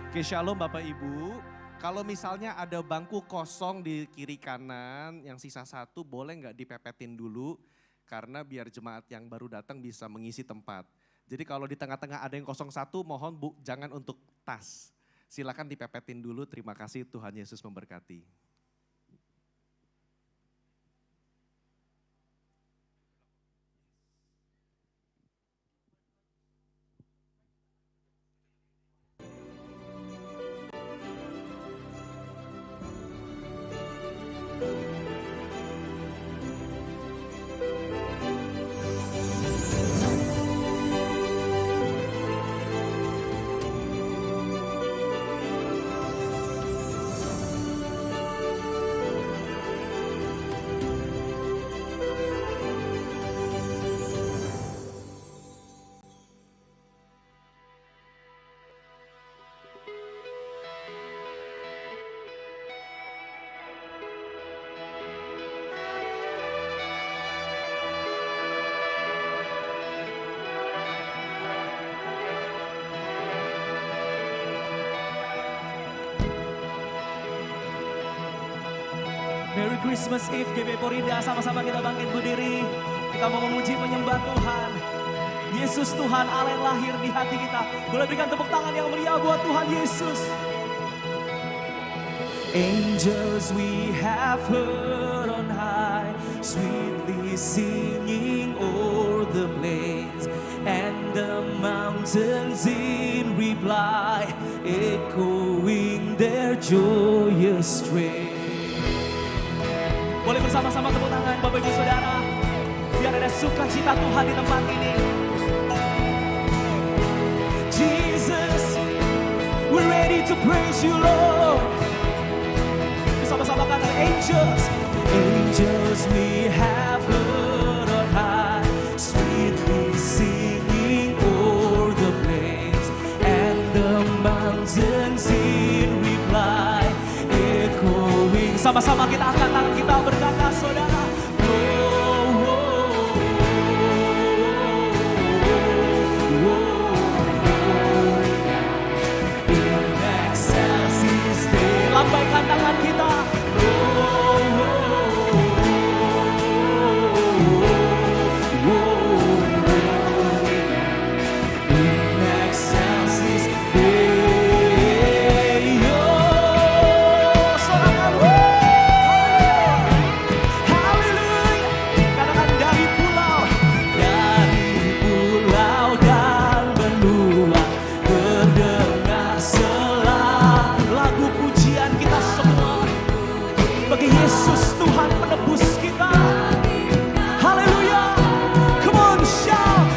Oke, shalom Bapak Ibu. Kalau misalnya ada bangku kosong di kiri kanan, yang sisa satu boleh nggak dipepetin dulu, karena biar jemaat yang baru datang bisa mengisi tempat. Jadi kalau di tengah-tengah ada yang kosong satu, mohon Bu, jangan untuk tas. Silakan dipepetin dulu, terima kasih, Tuhan Yesus memberkati. Merry Christmas Eve GB Porinda, sama-sama kita bangkit berdiri. Kita mau memuji menyembah Tuhan. Yesus Tuhan Allah yang lahir di hati kita. Boleh berikan tepuk tangan yang meriah buat Tuhan Yesus. Angels we have heard on high, sweetly singing o'er the plains, and the mountains in reply, echoing their joyous strain. Boleh bersama-sama tepuk tangan Bapak Ibu Saudara, biar ada sukacita Tuhan di tempat ini. Jesus, we're ready to praise you Lord. Bersama-sama kata angels, angels we have heard on high, sweetly singing o'er the plains, and the mountains in reply, echoing. Sama-sama kita angkat tangan kita berkata saudara. Lambaikan tangan kita. Yesus Tuhan penebus kita. Haleluya. Come on shout.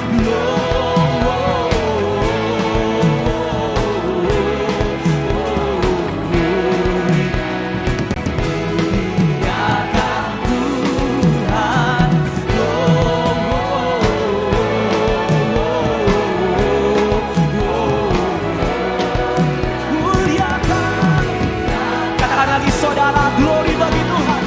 Katakan lagi saudara, glory bagi Tuhan.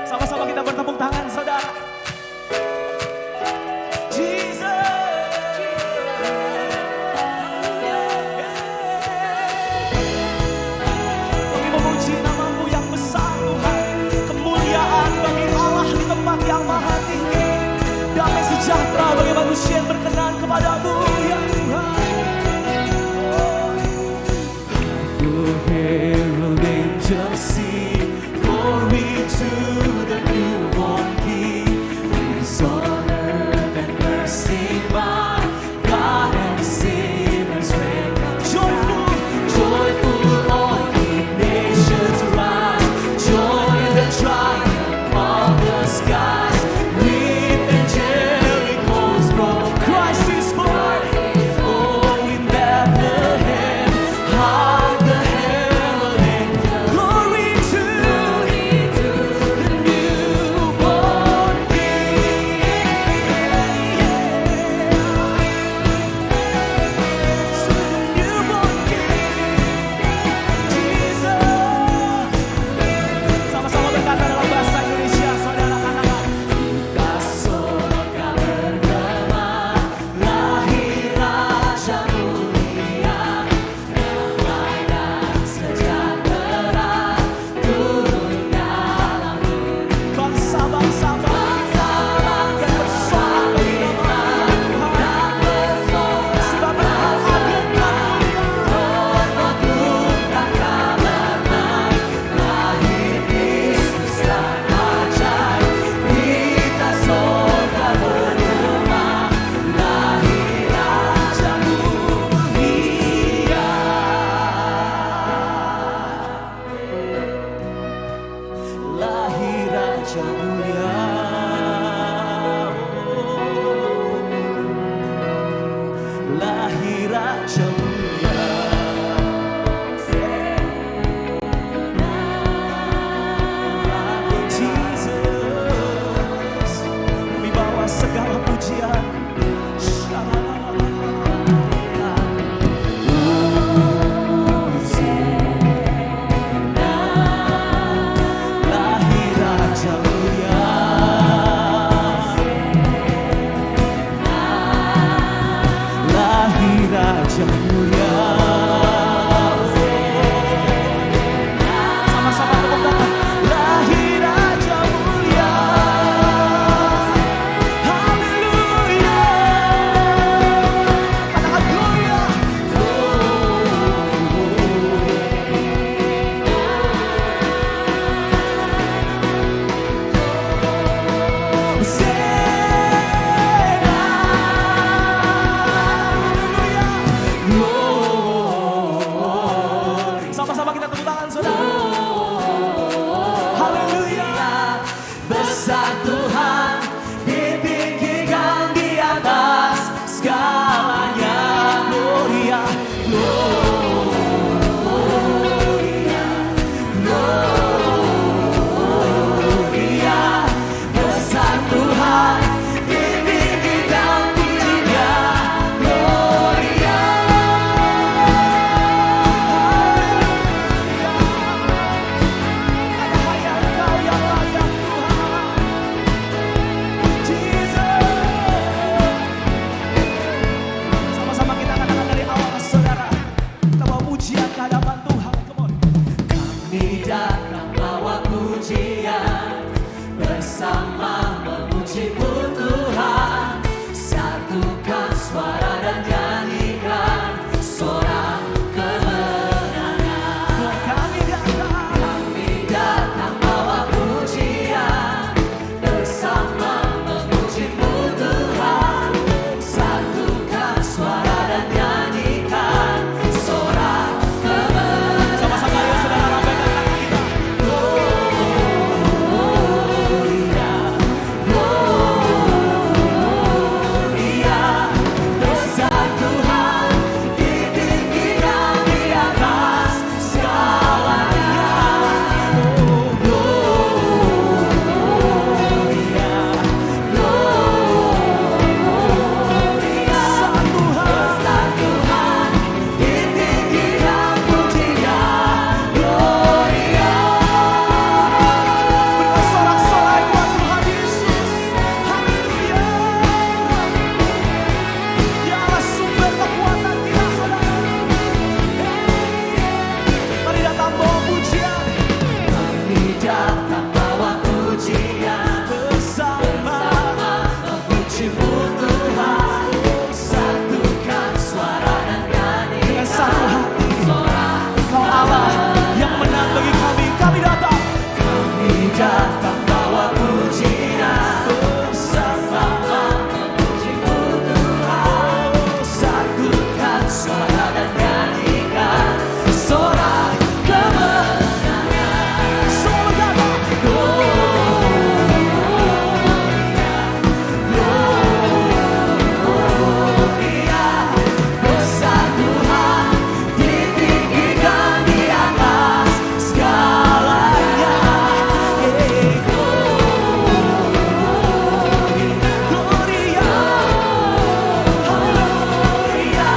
Sama-sama kita bertepuk tangan saudara. Kami memuji nama-Mu yang besar Tuhan. Kemuliaan bagi Allah di tempat yang maha tinggi. Damai sejahtera bagi manusia yang berkenan kepada-Mu ya Tuhan. Your herald angels sing glory to the newborn King. Peace on earth and mercy by God and sinners reign. Joyful, joyful, all ye nations rise. Joy in the triumph of the skies. Weep and pujian. Lahir Raja mulia. Lahir Raja mulia. Sama-sama tepuk tangan. Lahir Raja mulia. Haleluya. Katakan gloria. Sama-sama kita tepuk tangan, saudara. Haleluya. Besar Tuhan, ditinggikan di atas segalanya. Gloria, gloria, gloria. Besar Tuhan, ditinggikan pujinya. Gloria. Hanya Engkau yang layak Tuhan. Jesus. Sama-sama kita katakan dari awal, saudara. Kita bawa pujian ke hadapan Tuhan. Come on. Kami datang bawa pujian, bersama memuji-Mu Tuhan. Satukan suara dan nyanyikan sorak kemenangan. Kami datang bawa pujian, bersama memuji-Mu Tuhan. Satukan suara dan nyanyikan sorak kemenangan. Sama-sama ya saudara, lambaikan tangan kita. Gloria, gloria. Besar Tuhan, ditinggikan di atas segalanya. Gloria, gloria. Besar Tuhan, ditinggikan pujinya. Gloria. Berikan sorak-sorai buat Tuhan Yesus. Haleluya. Dialah sumber kekuatan kita, saudara. Mari datang bawa pujian. Kami datang bawa pujian, bersama memuji-Mu Tuhan. Satukan suara dan nyanyi dengan satu hati. Engkau Allah yang menang bagi kami. Kami datang. Kami datang bawa pujian, bersama memuji-Mu Tuhan. Satukan suara dan nyanyikan sorak kemenangan. Semua berkata, gloria. Besar Tuhan, ditinggikan di atas segalanya. Gloria, haleluya.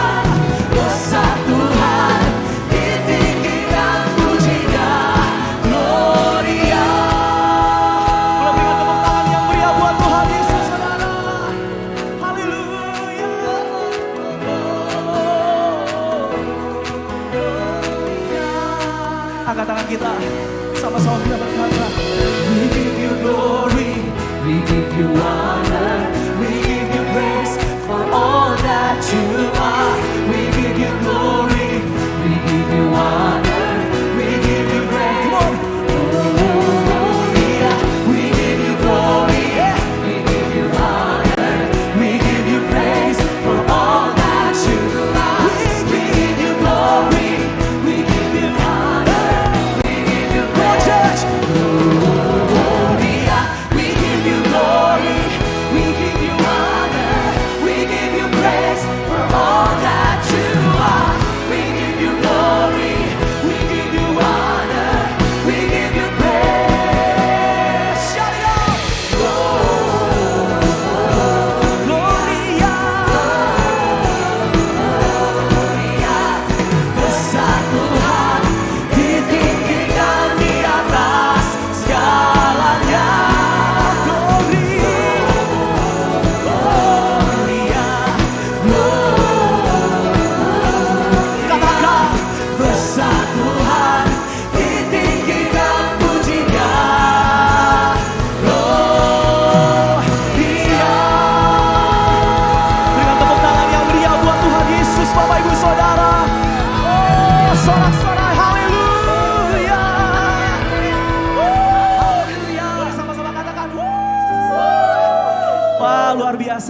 Besar Tuhan, ditinggikan pujinya. Gloria. Boleh berikan tepuk tangan yang meriah buat Tuhan Yesus, saudara. Haleluya. Angkat tangan kita, sama-sama kita berkata, we give you glory, we give you honor, we give you praise for all that you are. We give you glory, we give you honor, we give you praise. Gloria, we give you glory, we give you honor, we give you praise for all that you are. We give you glory, we give you honor, we give you praise. Gloria, we give you glory.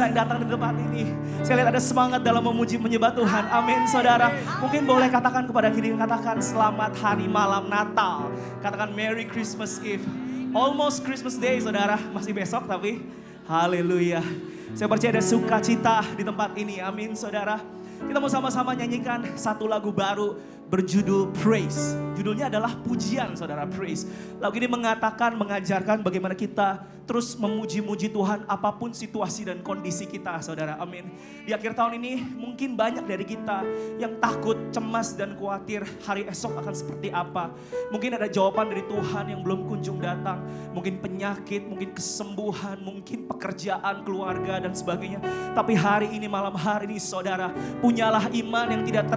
yang datang di tempat ini. Saya lihat ada semangat dalam memuji menyembah Tuhan. Amin saudara. Mungkin boleh katakan kepada kiri, katakan selamat hari malam Natal. Katakan Merry Christmas Eve. Almost Christmas Day saudara. Masih besok tapi. Haleluya. Saya percaya ada sukacita di tempat ini. Amin saudara. Kita mau sama-sama nyanyikan satu lagu baru berjudul Praise. Judulnya adalah pujian saudara, Praise. Lagu ini mengatakan, mengajarkan bagaimana kita terus memuji-muji Tuhan apapun situasi dan kondisi kita saudara, amin. Di akhir tahun ini mungkin banyak dari kita yang takut, cemas dan khawatir hari esok akan seperti apa. Mungkin ada jawaban dari Tuhan yang belum kunjung datang. Mungkin penyakit, mungkin kesembuhan, mungkin pekerjaan, keluarga dan sebagainya. Tapi hari ini, malam hari ini saudara, punyalah iman yang tidak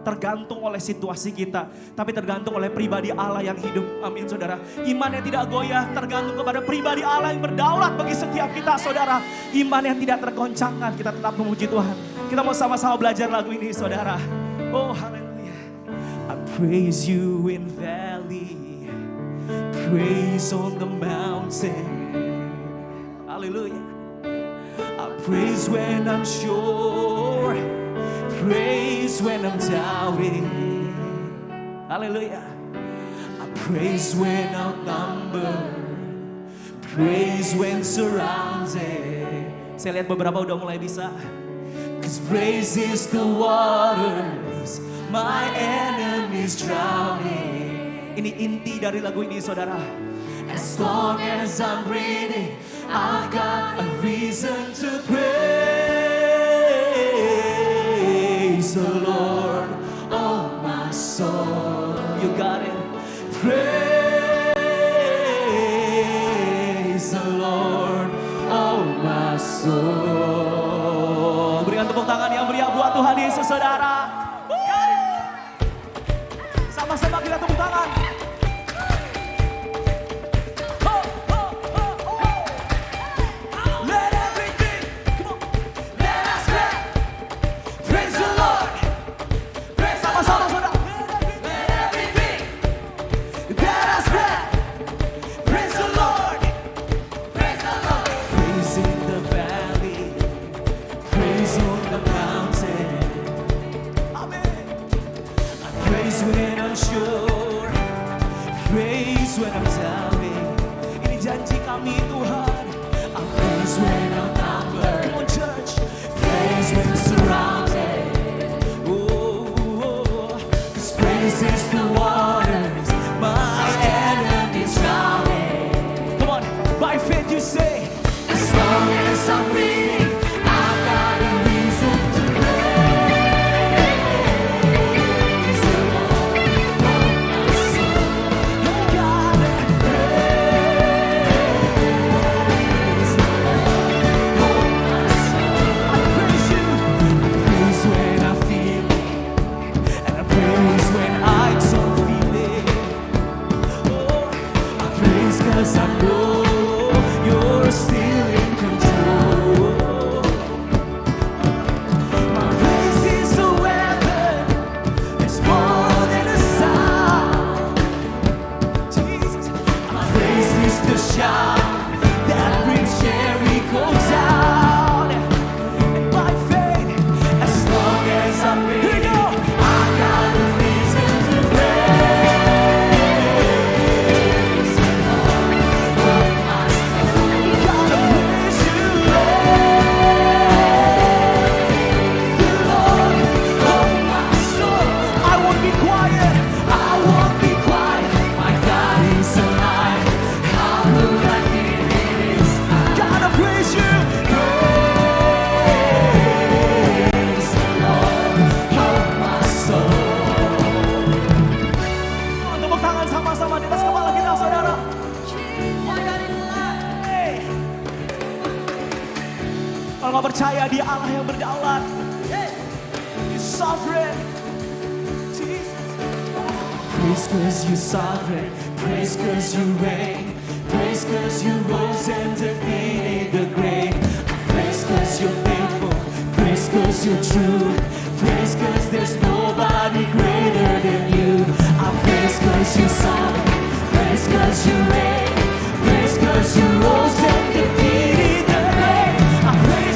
tergantung oleh situasi kita, tapi tergantung oleh pribadi Allah yang hidup. Amin saudara. Iman yang tidak goyah tergantung kepada pribadi Allah yang berdaulat bagi setiap kita saudara. Iman yang tidak tergoncangkan, kita tetap memuji Tuhan. Kita mau sama-sama belajar lagu ini saudara. Oh haleluya. I praise you in valley, praise on the mountain. Haleluya. I praise when I'm sure, praise when I'm doubting. Hallelujah. I praise when outnumbered, praise when surrounded. Saya lihat beberapa udah mulai bisa. Cause praise is the waters my enemies drowning. Ini inti dari lagu ini saudara. As long as I'm breathing, I've got a reason to praise the Lord, oh my soul. You got it. Praise the Lord, oh my soul. Berikan tepuk tangan yang meriah buat Tuhan Yesus saudara. Sama-sama kita tepuk tangan. Percaya Dia Allah yang berdaulat. He's sovereign. Jesus. Praise cause you're sovereign. Praise cause you reign. Praise cause you rose and defeated the grave. Praise cause you're faithful. Praise cause you're true. Praise cause there's nobody greater than you. I praise cause you're sovereign. Praise cause you reign. Praise cause you rose and defeated the grave. I praise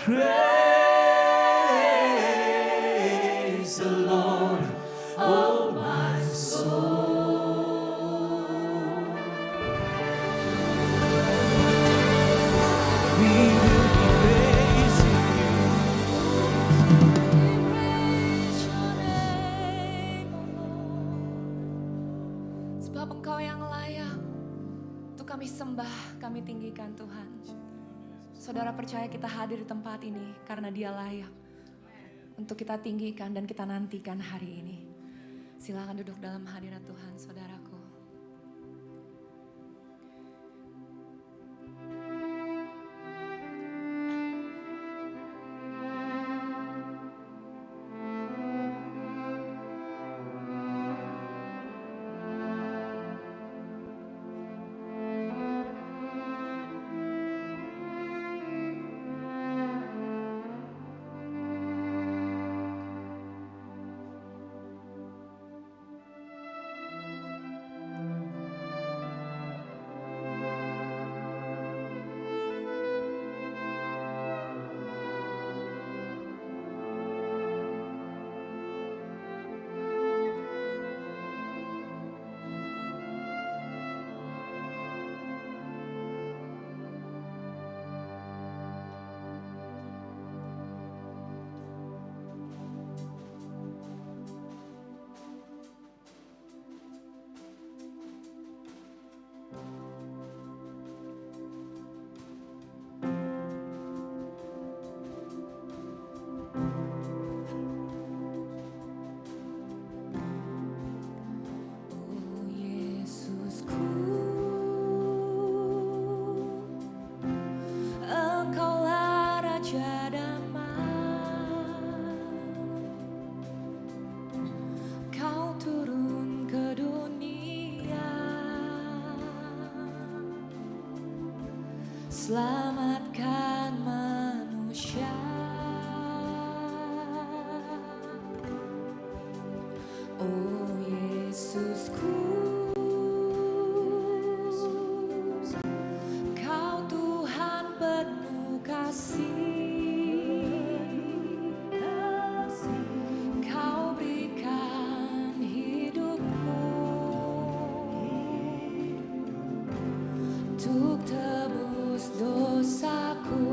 Praise the Lord, oh my soul. We will praise you. Praise your name, oh Lord. Sebab Engkau yang layak untuk kami sembah, kami tinggikan Tuhan. Saudara percaya kita hadir di tempat ini karena Dia layak untuk kita tinggikan dan kita nantikan hari ini. Silakan duduk dalam hadirat Tuhan, saudaraku. Selamatkan manusia. Oh Yesusku, Kau Tuhan penuh kasih. Kau berikan hidupmu untuk tebus dosaku.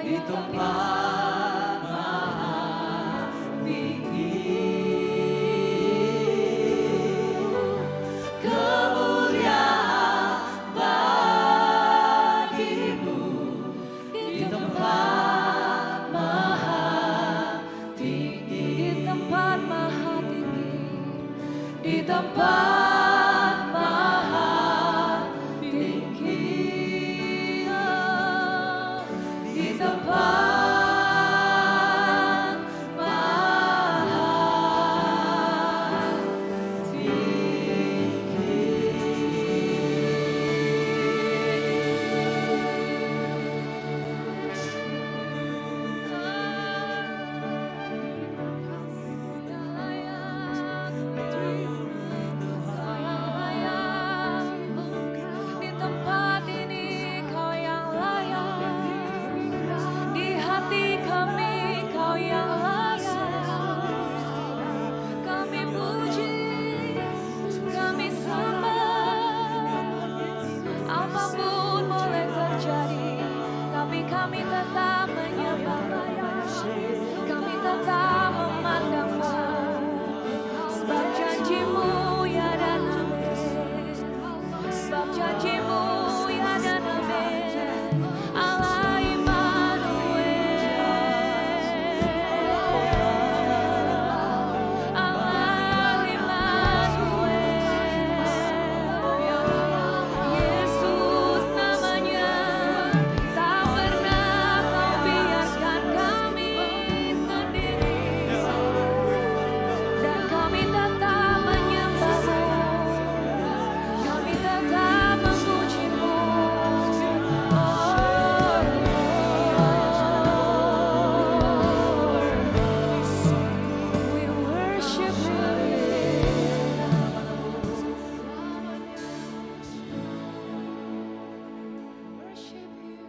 di tempat maha tinggi. Kemuliaan bagimu di tempat maha tinggi, di tempat maha tinggi, di tempat maha tinggi, di tempat maha di tempat ini kau yang layak, di hati kami kau yang layak. Kami puji, kami sembah, apapun boleh terjadi, tapi kami tetap menyembah, kami tetap memandangmu, sebab janjimu ya dan amin, sebab janjimu ya dan amin. Allah Immanuel, Allah Immanuel, Yesus namanya. Tak pernah kau biarkan kami sendiri, dan kami tetap menyembahmu, kami tetap memujimu. We worship you. Worship you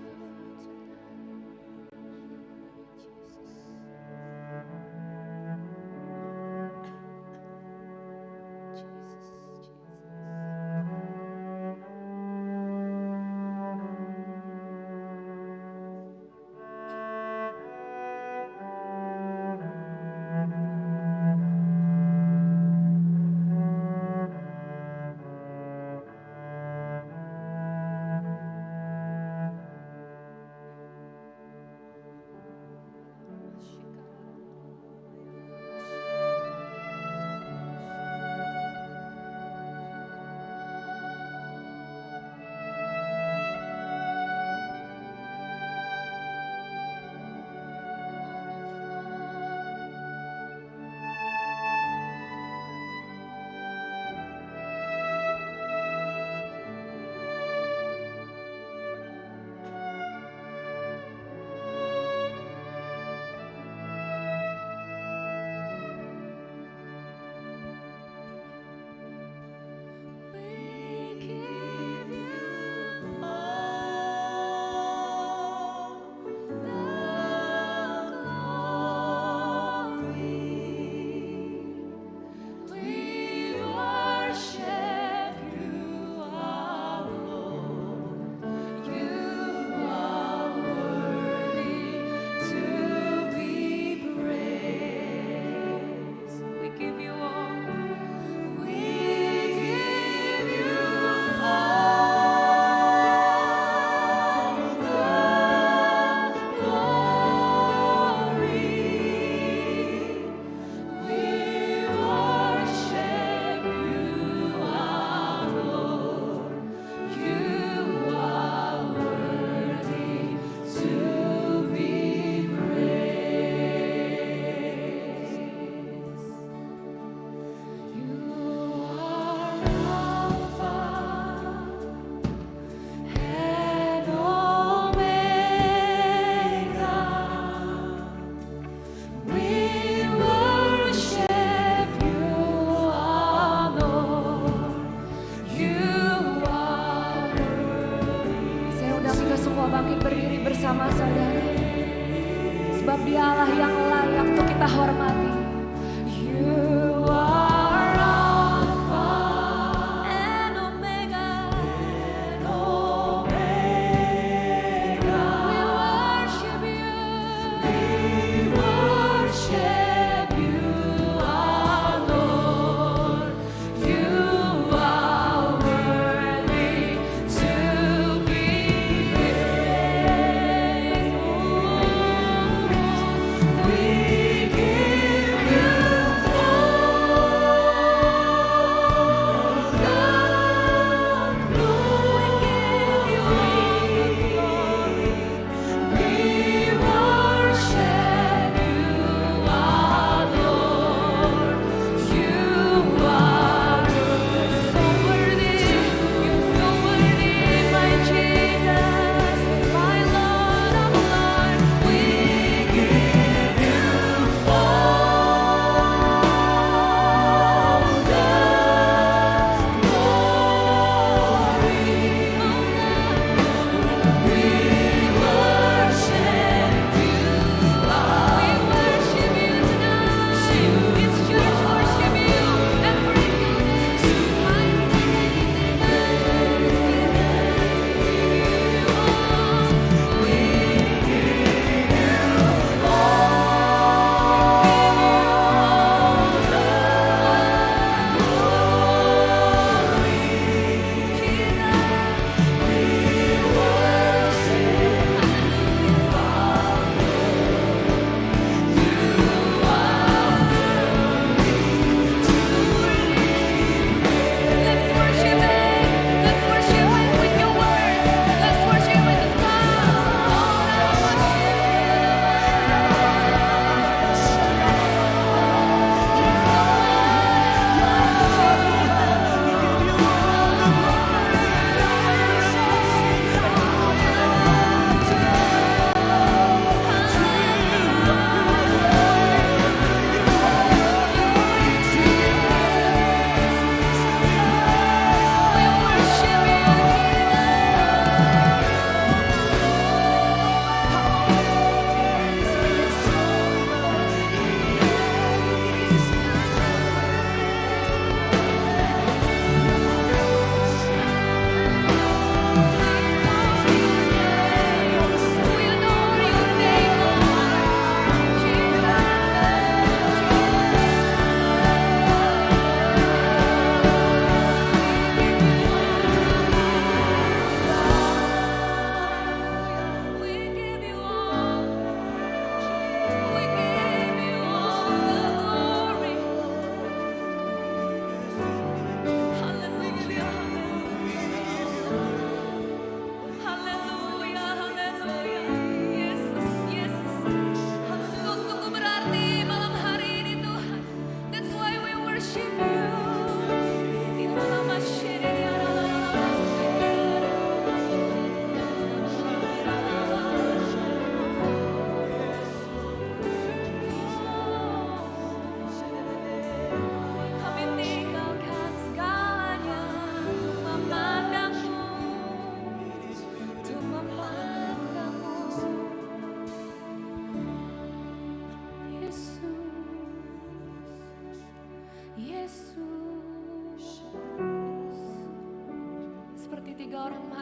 bersama saudara. Sebab dialah yang layak untuk kita hormati. You are Alpha and Omega. We worship you.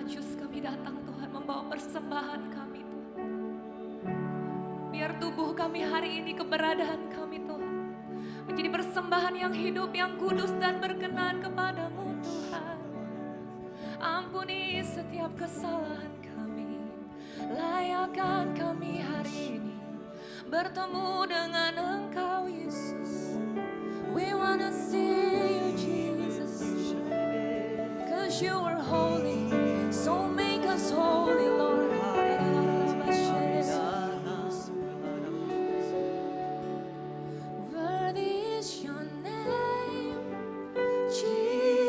najus kami datang Tuhan membawa persembahan kami Tuhan. Biar tubuh kami hari ini, keberadaan kami Tuhan, menjadi persembahan yang hidup, yang kudus dan berkenan kepadamu Tuhan. Ampuni setiap kesalahan kami, layakkan kami hari ini bertemu dengan Engkau Yesus. We wanna see you Jesus, 'cause you are holy, so make us holy Lord. Worthy is your name, Jesus.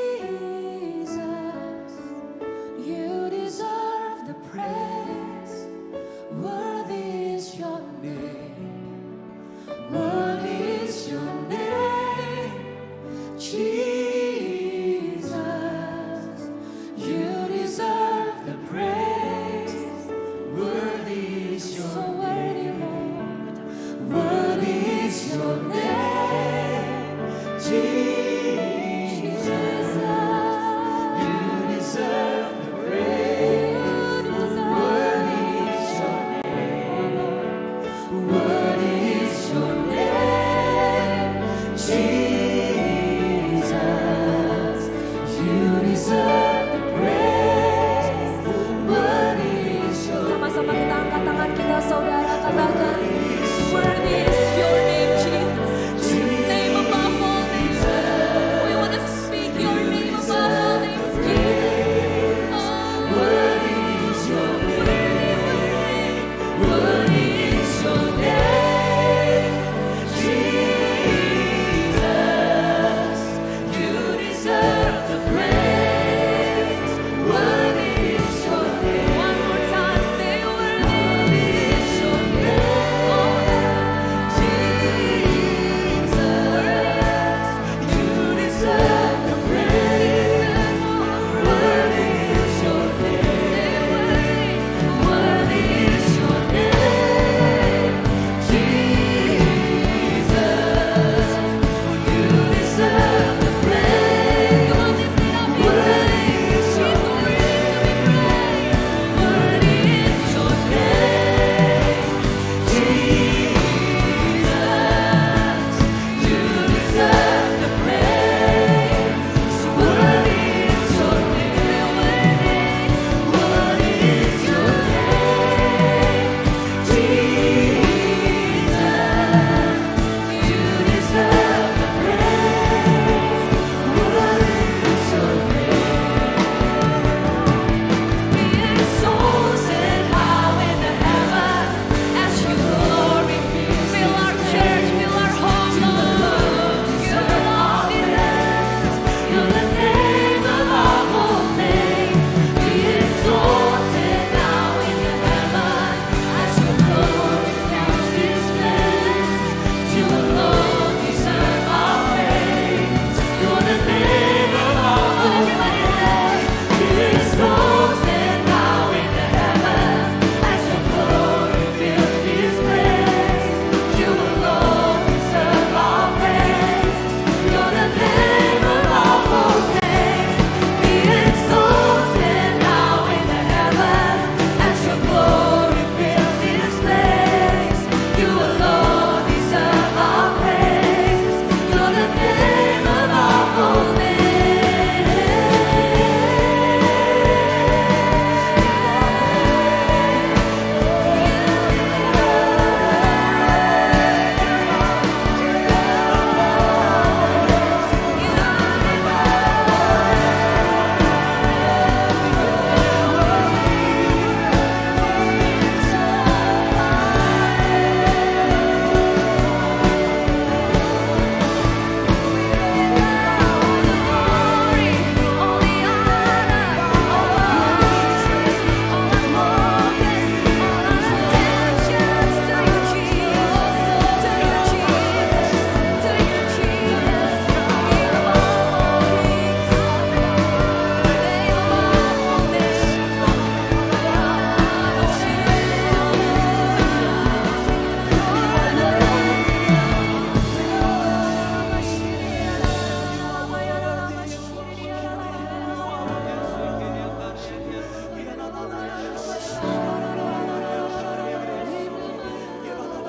You deserve the praise. Worthy is your name. Worthy is your name, Jesus.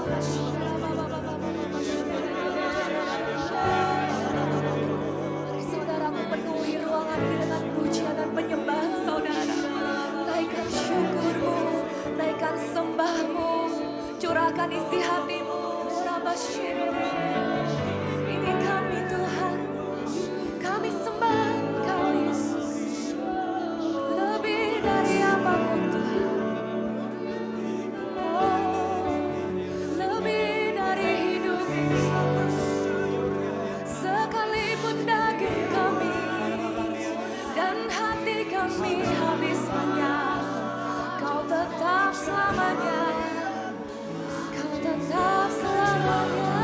Mari saudaraku penuhi ruangan ini dengan pujian dan penyembahan saudara. Naikkan syukurmu, naikkan sembahmu, curahkan isi hatimu. Rabasyirene. Ini kami Tuhan, kami sembah Engkau Yesus. Lebih dari apapun Tuhan. Oh, lebih dari hidup ini. Sekalipun daging kami dan hati kami habis lenyap, Kau tetap selamanya, Kau tetap selamanya.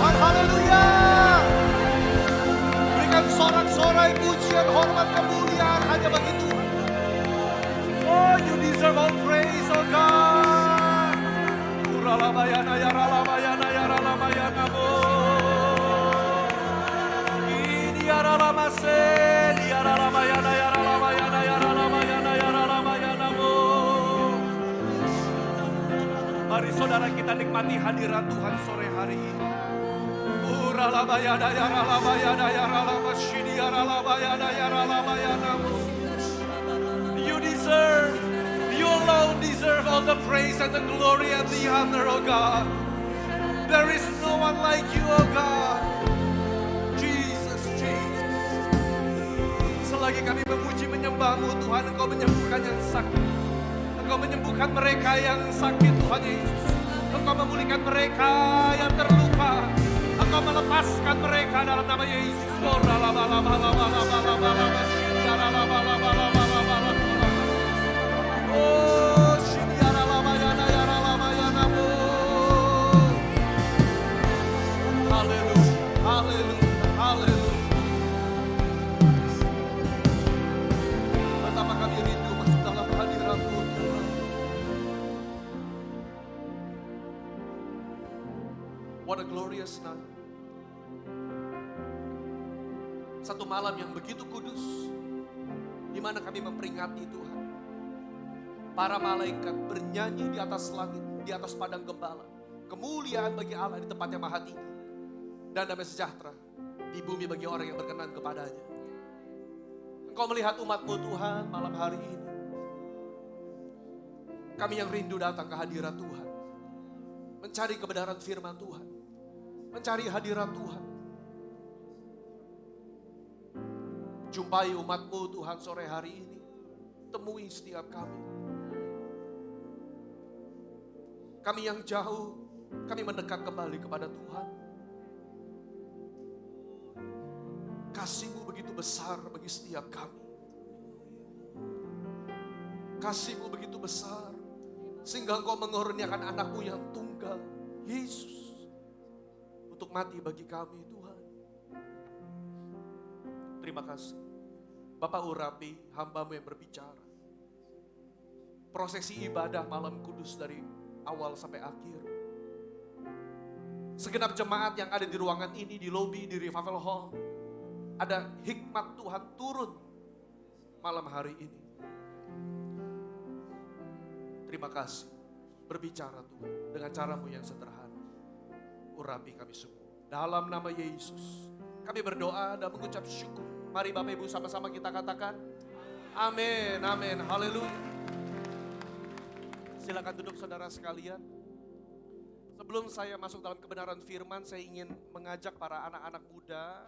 Tuhan, haleluya. Berikan sorak-sorai pujian, hormat, kemuliaan hanya bagi Tuhan. Oh, you deserve all praise, oh God. Uralabayana ya ralabayana ya ralabayana mo. Ini ya ralamase, ya ralabayana ya ralabayana ya ralabayana ya ralabayana mo. Mari saudara kita nikmati hadirat Tuhan sore hari ini. Uralabayana ya ralabayana ya ralabasyidi ya ralabayana ya ralabayana mo. You deserve, you alone deserve all the praise and the glory and the honor, oh God. There is no one like you, oh God. Jesus, Jesus. Selagi kami memuji menyembah-Mu Tuhan, Engkau menyembuhkan yang sakit. Engkau menyembuhkan mereka yang sakit, Tuhan Yesus. Engkau memulihkan mereka yang terluka. Engkau melepaskan mereka dalam nama Yesus. Oh, Shiniara Lamayana Yara Lamayana Mo. Haleluya, haleluya, haleluya. Betapa kami rindu masuk dalam hadirat-Mu Tuhan. What a glorious night. Satu malam yang begitu kudus, di mana kami memperingati Tuhan. Para malaikat bernyanyi di atas langit, di atas padang gembala. Kemuliaan bagi Allah di tempat yang maha tinggi. Dan damai sejahtera di bumi bagi orang yang berkenan kepadanya. Engkau melihat umat-Mu Tuhan malam hari ini. Kami yang rindu datang ke hadirat Tuhan. Mencari kebenaran firman Tuhan. Mencari hadirat Tuhan. Jumpai umat-Mu Tuhan sore hari ini. Temui setiap kami. Kami yang jauh, kami mendekat kembali kepada Tuhan. Kasih-Mu begitu besar bagi setiap kami. Kasih-Mu begitu besar, sehingga Engkau mengurniakan anak-Mu yang tunggal, Yesus, untuk mati bagi kami, Tuhan. Terima kasih. Bapak urapi hamba-Mu yang berbicara. Prosesi ibadah malam kudus dari awal sampai akhir. Segenap jemaat yang ada di ruangan ini, di lobi, di Revival Hall, ada hikmat Tuhan turun malam hari ini. Terima kasih. Berbicara Tuhan dengan cara-Mu yang sederhana. Urapi kami semua. Dalam nama Yesus, kami berdoa dan mengucap syukur. Mari Bapak Ibu sama-sama kita katakan, amin, amin, haleluya. Silakan duduk saudara sekalian. Sebelum saya masuk dalam kebenaran firman, saya ingin mengajak para anak-anak muda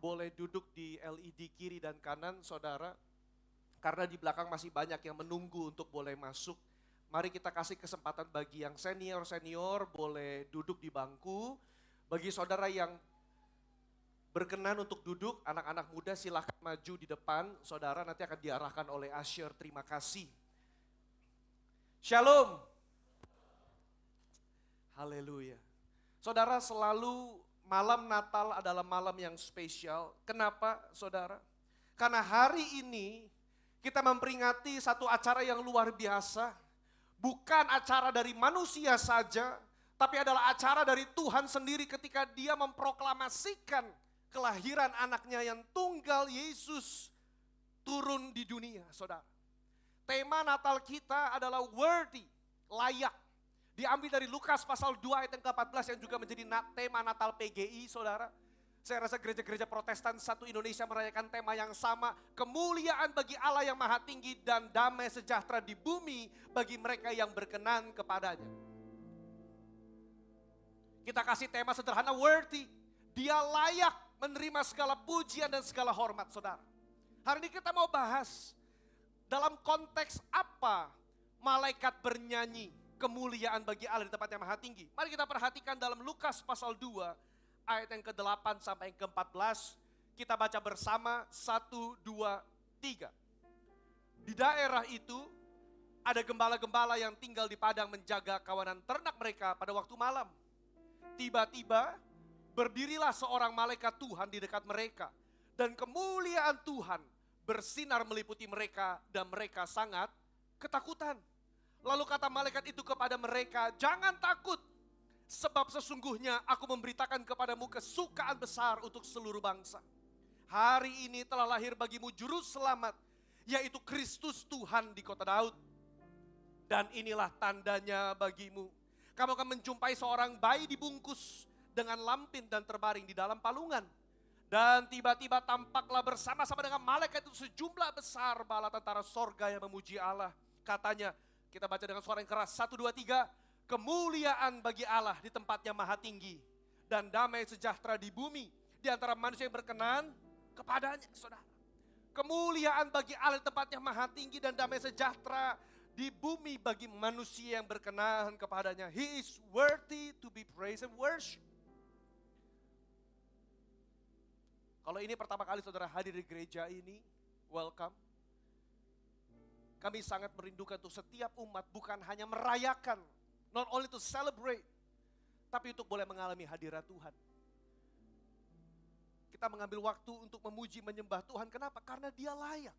boleh duduk di LED kiri dan kanan saudara. Karena di belakang masih banyak yang menunggu untuk boleh masuk. Mari kita kasih kesempatan bagi yang senior-senior boleh duduk di bangku. Bagi saudara yang berkenan untuk duduk, anak-anak muda silakan maju di depan. Saudara nanti akan diarahkan oleh usher. Terima kasih. Shalom. Haleluya. Saudara, selalu malam Natal adalah malam yang spesial. Kenapa saudara? Karena hari ini kita memperingati satu acara yang luar biasa. Bukan acara dari manusia saja, tapi adalah acara dari Tuhan sendiri ketika Dia memproklamasikan kelahiran anaknya yang tunggal, Yesus, turun di dunia, saudara. Tema Natal kita adalah worthy, layak. Diambil dari Lukas pasal 2 ayat yang ke-14 yang juga menjadi tema Natal PGI, saudara. Saya rasa gereja-gereja Protestan satu Indonesia merayakan tema yang sama. Kemuliaan bagi Allah yang maha tinggi dan damai sejahtera di bumi bagi mereka yang berkenan kepadanya. Kita kasih tema sederhana, worthy. Dia layak menerima segala pujian dan segala hormat, saudara. Hari ini kita mau bahas dalam konteks apa malaikat bernyanyi kemuliaan bagi Allah di tempat yang maha tinggi. Mari kita perhatikan dalam Lukas pasal 2 ayat yang ke-8 sampai yang ke-14. Kita baca bersama 1, 2, 3. Di daerah itu ada gembala-gembala yang tinggal di padang menjaga kawanan ternak mereka pada waktu malam. Tiba-tiba berdirilah seorang malaikat Tuhan di dekat mereka. Dan kemuliaan Tuhan bersinar meliputi mereka dan mereka sangat ketakutan. Lalu kata malaikat itu kepada mereka, jangan takut. Sebab sesungguhnya aku memberitakan kepadamu kesukaan besar untuk seluruh bangsa. Hari ini telah lahir bagimu juru selamat, yaitu Kristus Tuhan di kota Daud. Dan inilah tandanya bagimu. Kamu akan menjumpai seorang bayi dibungkus dengan lampin dan terbaring di dalam palungan. Dan tiba-tiba tampaklah bersama-sama dengan malaikat itu sejumlah besar bala tentara sorga yang memuji Allah. Katanya, kita baca dengan suara yang keras, 1, 2, 3. Kemuliaan bagi Allah di tempatnya maha tinggi. Dan damai sejahtera di bumi di antara manusia yang berkenan kepadanya, saudara. Kemuliaan bagi Allah di tempatnya maha tinggi dan damai sejahtera di bumi bagi manusia yang berkenan kepadanya. He is worthy to be praised and worshiped. Kalau ini pertama kali saudara hadir di gereja ini, welcome. Kami sangat merindukan untuk setiap umat bukan hanya merayakan, not only to celebrate, tapi untuk boleh mengalami hadirat Tuhan. Kita mengambil waktu untuk memuji, menyembah Tuhan. Kenapa? Karena Dia layak.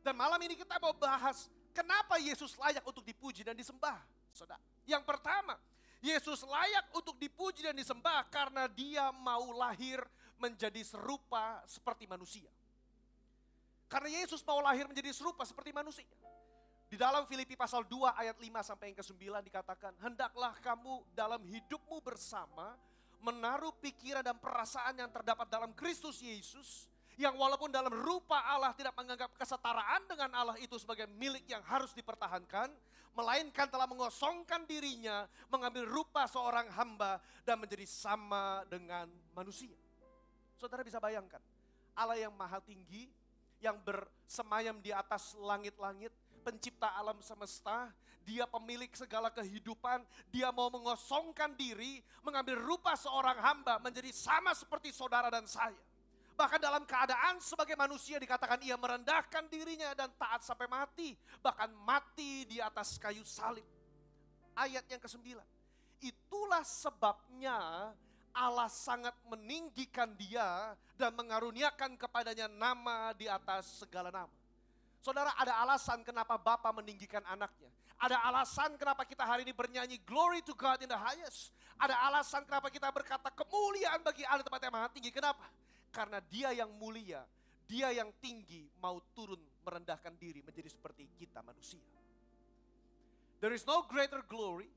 Dan malam ini kita mau bahas, kenapa Yesus layak untuk dipuji dan disembah, saudara. Yang pertama, Yesus layak untuk dipuji dan disembah karena Dia mau lahir menjadi serupa seperti manusia. Karena Yesus mau lahir menjadi serupa seperti manusia. Di dalam Filipi pasal 2 ayat 5 sampai yang ke-9 dikatakan, hendaklah kamu dalam hidupmu bersama menaruh pikiran dan perasaan yang terdapat dalam Kristus Yesus, yang walaupun dalam rupa Allah tidak menganggap kesetaraan dengan Allah itu sebagai milik yang harus dipertahankan, melainkan telah mengosongkan dirinya, mengambil rupa seorang hamba dan menjadi sama dengan manusia. Saudara bisa bayangkan, Allah yang maha tinggi, yang bersemayam di atas langit-langit, pencipta alam semesta, Dia pemilik segala kehidupan, Dia mau mengosongkan diri, mengambil rupa seorang hamba, menjadi sama seperti saudara dan saya. Bahkan dalam keadaan sebagai manusia dikatakan Ia merendahkan dirinya dan taat sampai mati, bahkan mati di atas kayu salib. Ayat yang ke-9, itulah sebabnya Allah sangat meninggikan Dia dan mengaruniakan kepadanya nama di atas segala nama. Saudara, ada alasan kenapa Bapa meninggikan anaknya. Ada alasan kenapa kita hari ini bernyanyi glory to God in the highest. Ada alasan kenapa kita berkata kemuliaan bagi Allah tempat yang maha tinggi. Kenapa? Karena Dia yang mulia, Dia yang tinggi mau turun merendahkan diri menjadi seperti kita manusia. There is no greater glory,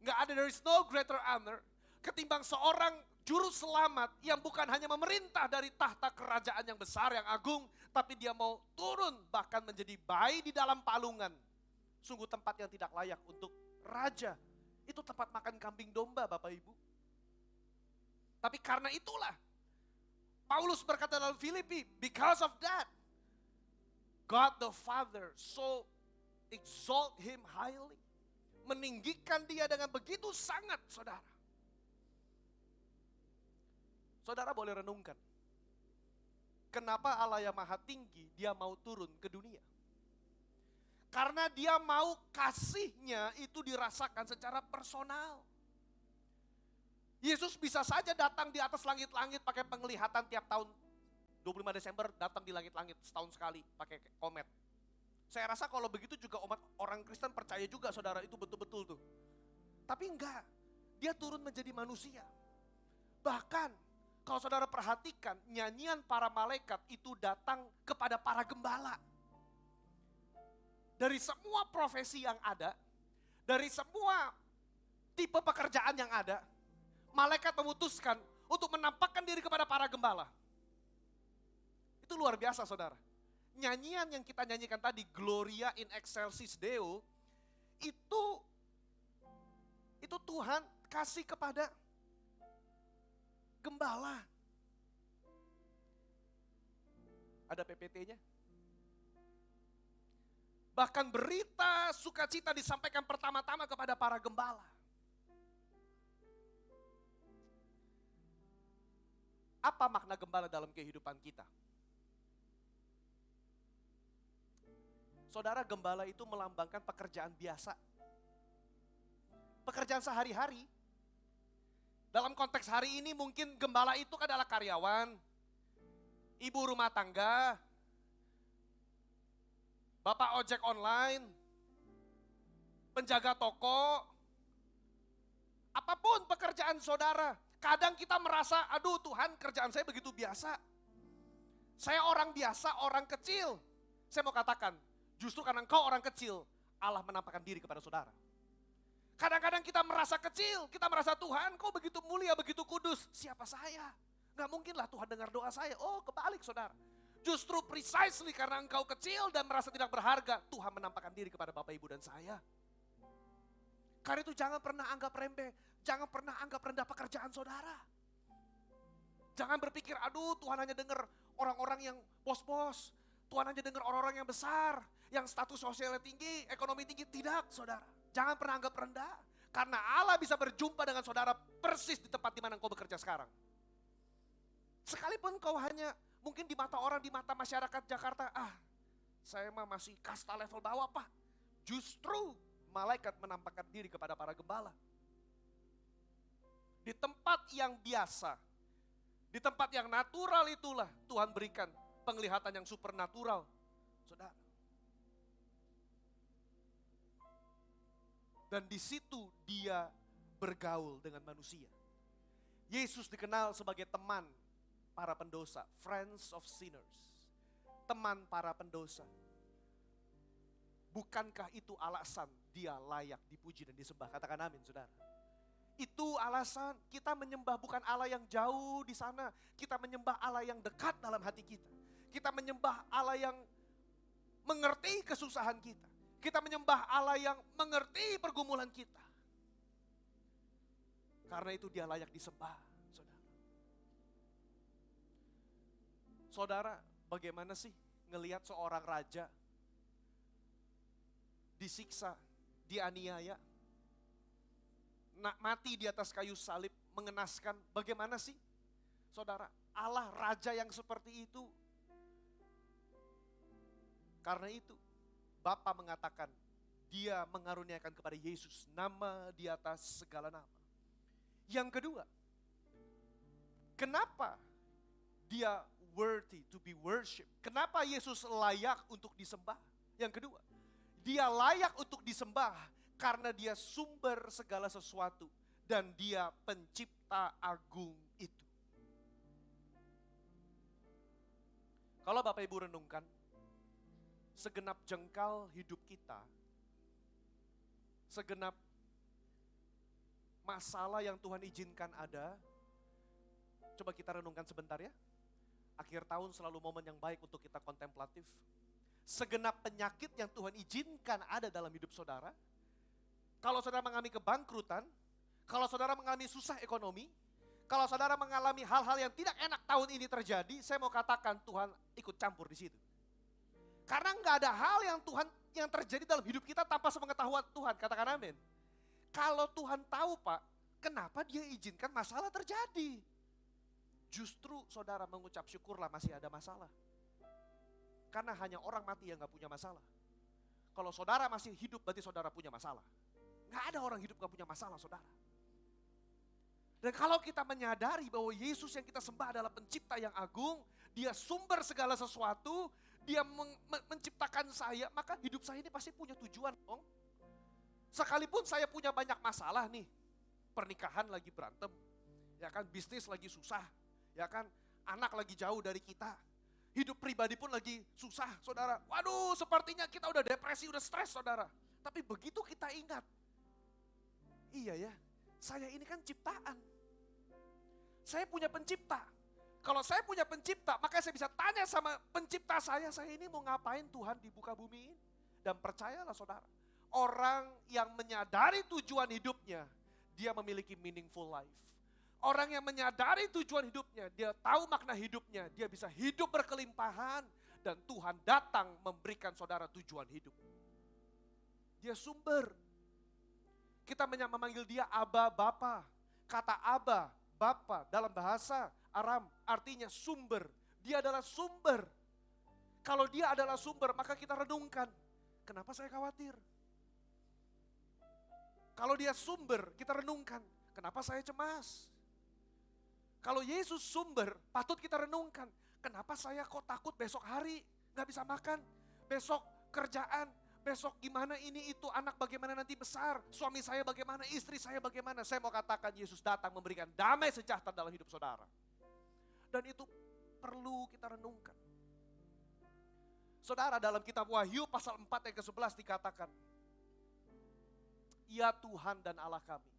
there is no greater honor ketimbang seorang juru selamat yang bukan hanya memerintah dari tahta kerajaan yang besar, yang agung, tapi Dia mau turun bahkan menjadi bayi di dalam palungan. Sungguh tempat yang tidak layak untuk raja. Itu tempat makan kambing domba, Bapak Ibu. Tapi karena itulah Paulus berkata dalam Filipi, because of that, God the Father so exalt Him highly. Meninggikan Dia dengan begitu sangat, saudara. Saudara boleh renungkan, kenapa Allah yang maha tinggi Dia mau turun ke dunia? Karena Dia mau kasih-Nya itu dirasakan secara personal. Yesus bisa saja datang di atas langit-langit pakai penglihatan tiap tahun. 25 Desember datang di langit-langit setahun sekali pakai komet. Saya rasa kalau begitu juga umat orang Kristen percaya juga, saudara, itu betul-betul tuh. Tapi enggak, Dia turun menjadi manusia. Bahkan kalau saudara perhatikan, nyanyian para malaikat itu datang kepada para gembala. Dari semua profesi yang ada, dari semua tipe pekerjaan yang ada, malaikat memutuskan untuk menampakkan diri kepada para gembala. Itu luar biasa, saudara. Nyanyian yang kita nyanyikan tadi, Gloria in Excelsis Deo, itu Tuhan kasih kepada gembala. Ada PPT-nya. Bahkan berita sukacita disampaikan pertama-tama kepada para gembala. Apa makna gembala dalam kehidupan kita? Saudara, gembala itu melambangkan pekerjaan biasa. Pekerjaan sehari-hari Dalam konteks hari ini mungkin gembala itu adalah karyawan, ibu rumah tangga, bapak ojek online, penjaga toko, apapun pekerjaan saudara. Kadang kita merasa, aduh Tuhan kerjaan saya begitu biasa. Saya orang biasa, orang kecil. Saya mau katakan, justru karena engkau orang kecil, Allah menampakkan diri kepada saudara. Kadang-kadang kita merasa kecil, kita merasa Tuhan kau begitu mulia, begitu kudus. Siapa saya? Gak mungkinlah Tuhan dengar doa saya. Oh kebalik saudara. Justru precisely karena engkau kecil dan merasa tidak berharga, Tuhan menampakkan diri kepada Bapak Ibu dan saya. Karena itu jangan pernah anggap remeh, jangan pernah anggap rendah pekerjaan saudara. Jangan berpikir, aduh Tuhan hanya dengar orang-orang yang bos-bos. Tuhan hanya dengar orang-orang yang besar, yang status sosialnya tinggi, ekonomi tinggi. Tidak saudara. Jangan pernah anggap rendah. Karena Allah bisa berjumpa dengan saudara persis di tempat di mana engkau bekerja sekarang. Sekalipun kau hanya mungkin di mata orang, di mata masyarakat Jakarta, saya mah masih kasta level bawah Pak. Justru malaikat menampakkan diri kepada para gembala. Di tempat yang biasa, di tempat yang natural itulah Tuhan berikan penglihatan yang supernatural. Saudara. Dan di situ dia bergaul dengan manusia. Yesus dikenal sebagai teman para pendosa, friends of sinners. Teman para pendosa. Bukankah itu alasan dia layak dipuji dan disembah? Katakan amin saudara. Itu alasan kita menyembah bukan Allah yang jauh di sana. Kita menyembah Allah yang dekat dalam hati kita. Kita menyembah Allah yang mengerti kesusahan kita. Kita menyembah Allah yang mengerti pergumulan kita. Karena itu dia layak disembah, saudara. Saudara, bagaimana sih ngelihat seorang raja disiksa, dianiaya, mati di atas kayu salib, mengenaskan. Bagaimana sih, saudara, Allah raja yang seperti itu? Karena itu, Bapa mengatakan, dia mengaruniakan kepada Yesus nama di atas segala nama. Yang kedua, kenapa dia worthy to be worshipped? Kenapa Yesus layak untuk disembah? Yang kedua, dia layak untuk disembah karena dia sumber segala sesuatu dan dia pencipta agung itu. Kalau Bapak Ibu renungkan, segenap jengkal hidup kita, segenap masalah yang Tuhan izinkan ada, coba kita renungkan sebentar ya. Akhir tahun selalu momen yang baik untuk kita kontemplatif. Segenap penyakit yang Tuhan izinkan ada dalam hidup saudara, kalau saudara mengalami kebangkrutan, kalau saudara mengalami susah ekonomi, kalau saudara mengalami hal-hal yang tidak enak tahun ini terjadi, saya mau katakan Tuhan ikut campur di situ. Karena nggak ada hal yang terjadi dalam hidup kita tanpa sepengetahuan Tuhan. Katakan amin. Kalau Tuhan tahu Pak, kenapa dia izinkan masalah terjadi? Justru saudara mengucap syukurlah masih ada masalah. Karena hanya orang mati yang gak punya masalah. Kalau saudara masih hidup berarti saudara punya masalah. Gak ada orang hidup gak punya masalah saudara. Dan kalau kita menyadari bahwa Yesus yang kita sembah adalah pencipta yang agung, dia sumber segala sesuatu, dia menciptakan saya, maka hidup saya ini pasti punya tujuan dong. Sekalipun saya punya banyak masalah nih, pernikahan lagi berantem, ya kan, bisnis lagi susah, ya kan, anak lagi jauh dari kita, hidup pribadi pun lagi susah saudara. Waduh sepertinya kita udah depresi, udah stres saudara. Tapi begitu kita ingat, iya ya, saya ini kan ciptaan. Saya punya pencipta. Kalau saya punya pencipta, maka saya bisa tanya sama pencipta saya ini mau ngapain Tuhan di muka bumi ini? Dan percayalah saudara, orang yang menyadari tujuan hidupnya, dia memiliki meaningful life. Orang yang menyadari tujuan hidupnya, dia tahu makna hidupnya, dia bisa hidup berkelimpahan. Dan Tuhan datang memberikan saudara tujuan hidup. Dia sumber. Kita memanggil dia Aba Bapa. Kata Aba, Bapa dalam bahasa Aram artinya sumber. Dia adalah sumber. Kalau dia adalah sumber, maka kita renungkan. Kenapa saya khawatir? Kalau dia sumber, kita renungkan. Kenapa saya cemas? Kalau Yesus sumber, patut kita renungkan. Kenapa saya kok takut besok hari gak bisa makan? Besok kerjaan, besok gimana ini itu, anak bagaimana nanti besar, suami saya bagaimana, istri saya bagaimana. Saya mau katakan Yesus datang memberikan damai sejahtera dalam hidup saudara. Dan itu perlu kita renungkan. Saudara, dalam kitab Wahyu pasal 4 ayat ke-11 dikatakan, ya Tuhan dan Allah kami,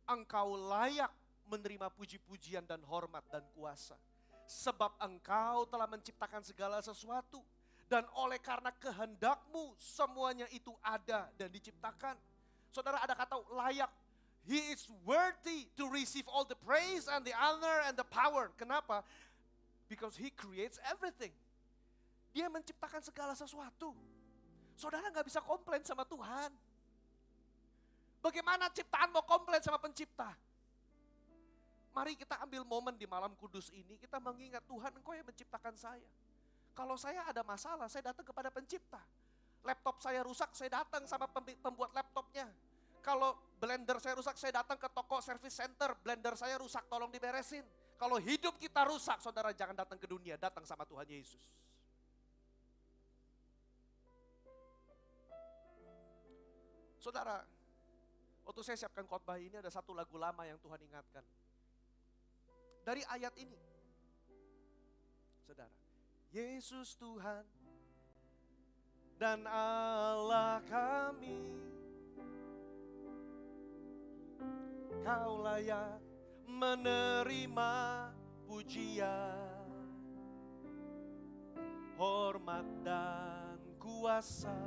Engkau layak menerima puji-pujian dan hormat dan kuasa. Sebab Engkau telah menciptakan segala sesuatu. Dan oleh karena kehendak-Mu semuanya itu ada dan diciptakan. Saudara, ada kata layak. He is worthy to receive all the praise and the honor and the power. Kenapa? Because He creates everything. Dia menciptakan segala sesuatu. Saudara gak bisa komplain sama Tuhan. Bagaimana ciptaan mau komplain sama pencipta? Mari kita ambil momen di malam kudus ini, kita mengingat Tuhan, Engkau yang menciptakan saya. Kalau saya ada masalah, saya datang kepada pencipta. Laptop saya rusak, saya datang sama pembuat laptopnya. Kalau blender saya rusak, saya datang ke toko service center, blender saya rusak, tolong diberesin. Kalau hidup kita rusak, saudara jangan datang ke dunia, datang sama Tuhan Yesus. Saudara, waktu saya siapkan khotbah ini ada satu lagu lama yang Tuhan ingatkan. Dari ayat ini, saudara, Yesus Tuhan dan Allah kami, Kau layak menerima pujian, hormat dan kuasa,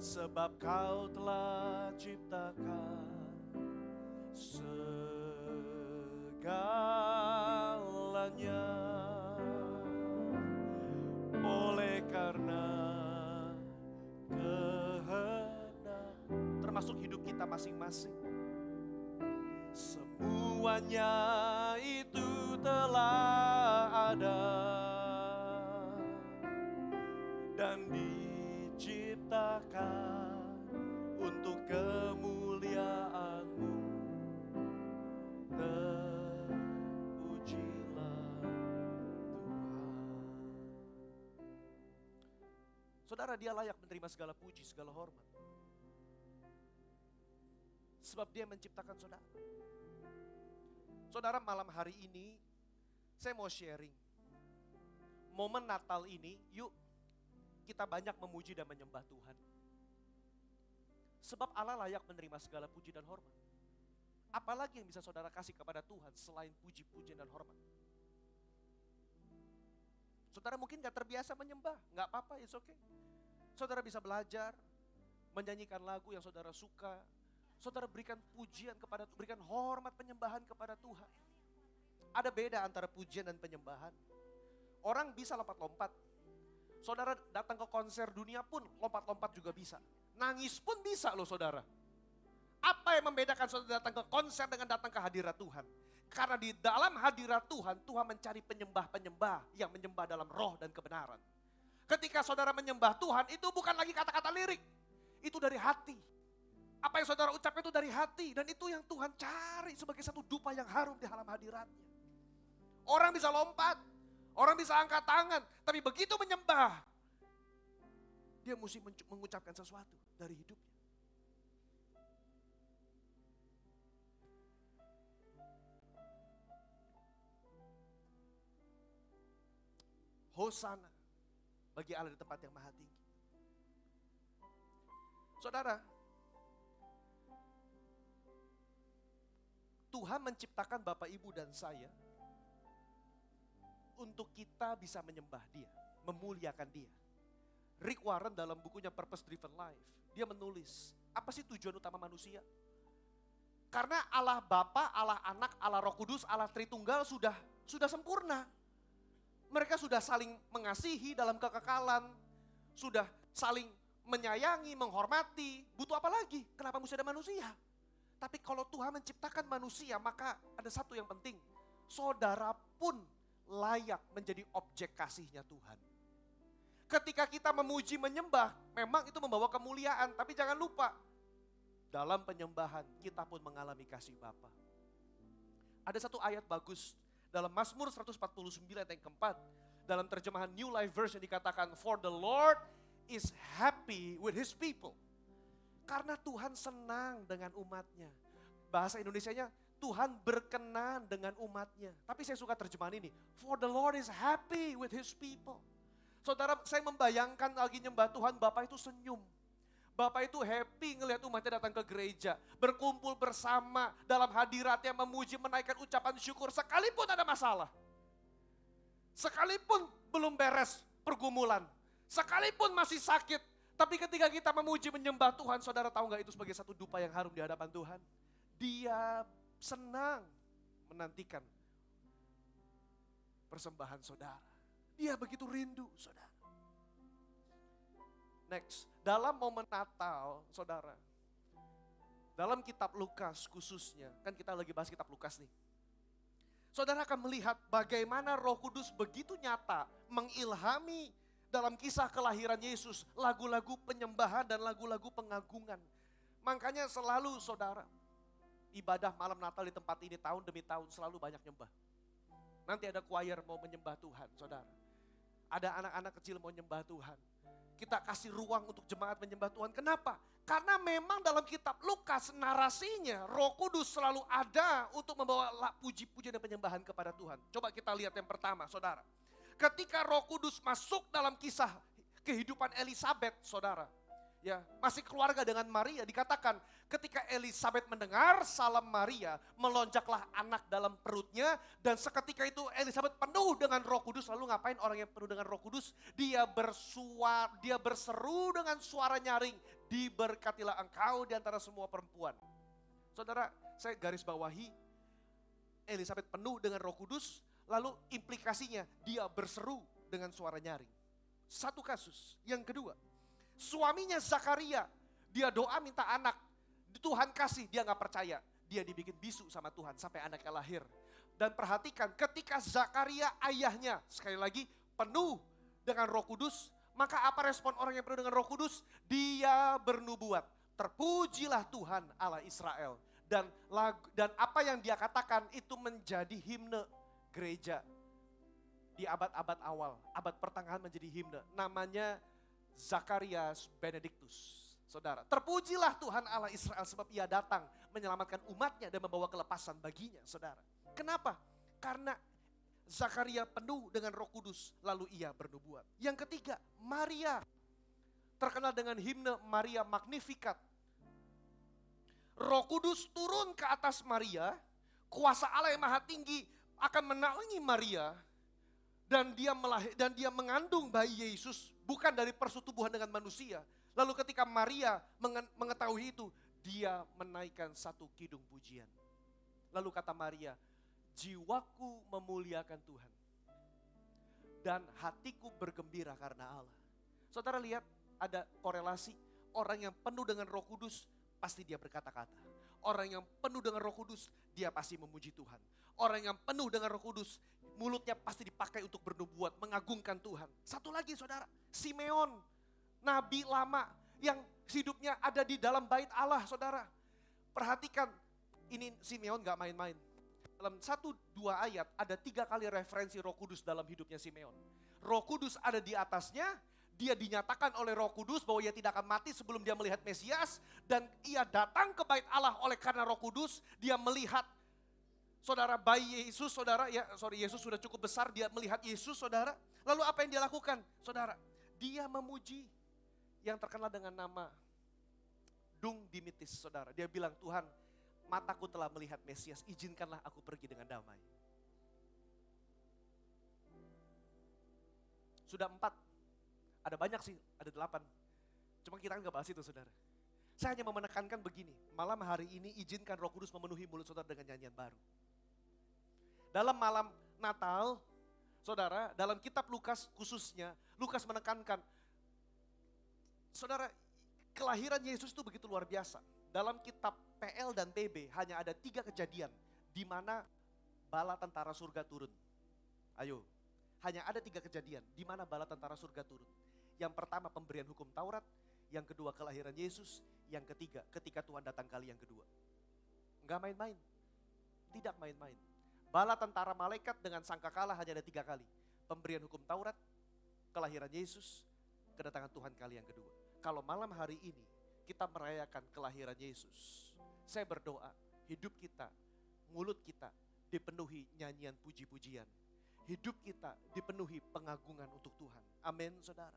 sebab Kau telah ciptakan segalanya. Oleh karena kehendak, termasuk hidup kita masing-masing, semuanya itu telah ada dan diciptakan untuk kemuliaan-Mu. Terpujilah Tuhan. Saudara, Dia layak menerima segala puji, segala hormat. Sebab Dia menciptakan saudara. Saudara, malam hari ini saya mau sharing. Momen Natal ini, yuk kita banyak memuji dan menyembah Tuhan. Sebab Allah layak menerima segala puji dan hormat. Apalagi yang bisa saudara kasih kepada Tuhan selain puji-pujian dan hormat? Saudara mungkin gak terbiasa menyembah, gak apa-apa, it's okay. Saudara bisa belajar, menyanyikan lagu yang saudara suka. Saudara berikan pujian kepada, berikan hormat penyembahan kepada Tuhan. Ada beda antara pujian dan penyembahan. Orang bisa lompat-lompat. Saudara datang ke konser dunia pun lompat-lompat juga bisa. Nangis pun bisa loh saudara. Apa yang membedakan saudara datang ke konser dengan datang ke hadirat Tuhan? Karena di dalam hadirat Tuhan, Tuhan mencari penyembah-penyembah yang menyembah dalam roh dan kebenaran. Ketika saudara menyembah Tuhan, itu bukan lagi kata-kata lirik. Itu dari hati. Apa yang saudara ucapkan itu dari hati. Dan itu yang Tuhan cari sebagai satu dupa yang harum di dalam hadiratnya. Orang bisa lompat, orang bisa angkat tangan. Tapi begitu menyembah, dia mesti mengucapkan sesuatu dari hidupnya. Hosana bagi Allah di tempat yang maha tinggi. Saudara, Tuhan menciptakan Bapak, Ibu, dan saya untuk kita bisa menyembah Dia, memuliakan Dia. Rick Warren dalam bukunya Purpose Driven Life, dia menulis, apa sih tujuan utama manusia? Karena Allah Bapa, Allah Anak, Allah Roh Kudus, Allah Tritunggal sudah sempurna. Mereka sudah saling mengasihi dalam kekekalan, sudah saling menyayangi, menghormati, butuh apa lagi? Kenapa mesti ada manusia? Tapi kalau Tuhan menciptakan manusia, maka ada satu yang penting. Saudara pun layak menjadi objek kasihnya Tuhan. Ketika kita memuji, menyembah, memang itu membawa kemuliaan. Tapi jangan lupa, dalam penyembahan kita pun mengalami kasih Bapa. Ada satu ayat bagus dalam Mazmur 149 ayat yang keempat. Dalam terjemahan New Life Version dikatakan, for the Lord is happy with his people. Karena Tuhan senang dengan umatnya. Bahasa Indonesianya, Tuhan berkenan dengan umatnya. Tapi saya suka terjemahan ini, for the Lord is happy with his people. Saudara, saya membayangkan lagi nyembah Tuhan, Bapak itu senyum. Bapak itu happy ngelihat umatnya datang ke gereja. Berkumpul bersama dalam hadiratnya, memuji, menaikkan ucapan syukur. Sekalipun ada masalah. Sekalipun belum beres pergumulan. Sekalipun masih sakit. Tapi ketika kita memuji, menyembah Tuhan, saudara tahu gak itu sebagai satu dupa yang harum di hadapan Tuhan? Dia senang menantikan persembahan saudara. Dia begitu rindu, saudara. Next, dalam momen Natal, saudara, dalam kitab Lukas khususnya, kan kita lagi bahas kitab Lukas nih. Saudara akan melihat bagaimana Roh Kudus begitu nyata mengilhami dalam kisah kelahiran Yesus, lagu-lagu penyembahan dan lagu-lagu pengagungan. Makanya selalu saudara, ibadah malam Natal di tempat ini tahun demi tahun selalu banyak nyembah. Nanti ada choir mau menyembah Tuhan, saudara. Ada anak-anak kecil mau menyembah Tuhan. Kita kasih ruang untuk jemaat menyembah Tuhan. Kenapa? Karena memang dalam kitab Lukas narasinya Roh Kudus selalu ada untuk membawa puji-pujian dan penyembahan kepada Tuhan. Coba kita lihat yang pertama, saudara. Ketika Roh Kudus masuk dalam kisah kehidupan Elisabet, saudara. Ya, masih keluarga dengan Maria, dikatakan ketika Elisabet mendengar salam Maria, melonjaklah anak dalam perutnya, dan seketika itu Elisabet penuh dengan Roh Kudus. Lalu ngapain orang yang penuh dengan Roh Kudus? Dia berseru dengan suara nyaring, diberkatilah engkau di antara semua perempuan. Saudara, saya garis bawahi, Elisabet penuh dengan Roh Kudus, lalu implikasinya dia berseru dengan suara nyaring. Satu kasus. Yang kedua, suaminya Zakaria, dia doa minta anak. Tuhan kasih, dia gak percaya. Dia dibikin bisu sama Tuhan sampai anaknya lahir. Dan perhatikan ketika Zakaria ayahnya, sekali lagi penuh dengan Roh Kudus. Maka apa respon orang yang penuh dengan Roh Kudus? Dia bernubuat. Terpujilah Tuhan Allah Israel. Dan apa yang dia katakan itu menjadi himne gereja. Di abad-abad awal, abad pertengahan menjadi himne. Namanya Zakarias Benedictus. Saudara, terpujilah Tuhan Allah Israel sebab ia datang menyelamatkan umatnya dan membawa kelepasan baginya, saudara. Kenapa? Karena Zakaria penuh dengan Roh Kudus, lalu ia bernubuat. Yang ketiga, Maria. Terkenal dengan himne Maria Magnificat. Roh Kudus turun ke atas Maria, kuasa Allah yang maha tinggi akan menaungi Maria, dan dia mengandung bayi Yesus bukan dari persetubuhan dengan manusia. Lalu ketika Maria mengetahui itu, dia menaikkan satu kidung pujian. Lalu kata Maria, jiwaku memuliakan Tuhan dan hatiku bergembira karena Allah. Saudara lihat ada korelasi, orang yang penuh dengan Roh Kudus pasti dia berkata-kata. Orang yang penuh dengan Roh Kudus dia pasti memuji Tuhan. Orang yang penuh dengan Roh Kudus mulutnya pasti dipakai untuk bernubuat, mengagungkan Tuhan. Satu lagi saudara, Simeon, nabi lama yang hidupnya ada di dalam bait Allah, saudara. Perhatikan, ini Simeon gak main-main. Dalam 1-2 ayat ada 3 kali referensi Roh Kudus dalam hidupnya Simeon. Roh Kudus ada di atasnya, dia dinyatakan oleh Roh Kudus bahwa ia tidak akan mati sebelum dia melihat Mesias. Dan ia datang ke bait Allah oleh karena Roh Kudus, dia melihat saudara bayi Yesus, saudara, Yesus sudah cukup besar, dia melihat Yesus, saudara. Lalu apa yang dia lakukan? Saudara, dia memuji yang terkenal dengan nama Dung Dimitis, saudara. Dia bilang, Tuhan, mataku telah melihat Mesias, izinkanlah aku pergi dengan damai. Sudah 4, ada banyak sih, ada 8. Cuma kita kan gak bahas itu, saudara. Saya hanya mau menekankan begini, malam hari ini izinkan Roh Kudus memenuhi mulut saudara dengan nyanyian baru. Dalam malam Natal, saudara, dalam kitab Lukas khususnya, Lukas menekankan, saudara, kelahiran Yesus itu begitu luar biasa. Dalam kitab PL dan PB hanya ada 3 kejadian di mana bala tentara surga turun. Ayo, hanya ada 3 kejadian di mana bala tentara surga turun. Yang pertama pemberian hukum Taurat, yang kedua kelahiran Yesus, yang ketiga ketika Tuhan datang kali yang kedua. Enggak main-main, tidak main-main. bala tentara malaikat dengan sangkakala hanya ada 3 kali. Pemberian hukum Taurat, kelahiran Yesus, kedatangan Tuhan kali yang kedua. Kalau malam hari ini kita merayakan kelahiran Yesus, saya berdoa hidup kita, mulut kita dipenuhi nyanyian puji-pujian. Hidup kita dipenuhi pengagungan untuk Tuhan. Amin, saudara.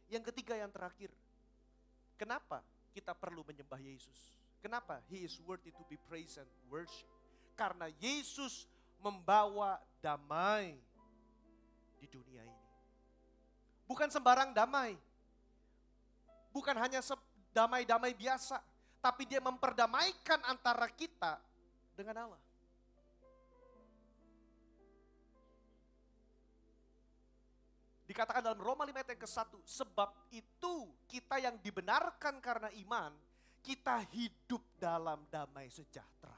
Yang ketiga, yang terakhir. Kenapa kita perlu menyembah Yesus? Kenapa He is worthy to be praised and worship? Karena Yesus membawa damai di dunia ini. Bukan sembarang damai. Bukan hanya damai-damai biasa. Tapi dia memperdamaikan antara kita dengan Allah. Dikatakan dalam Roma 5 ayat yang ke-1, sebab itu kita yang dibenarkan karena iman, kita hidup dalam damai sejahtera.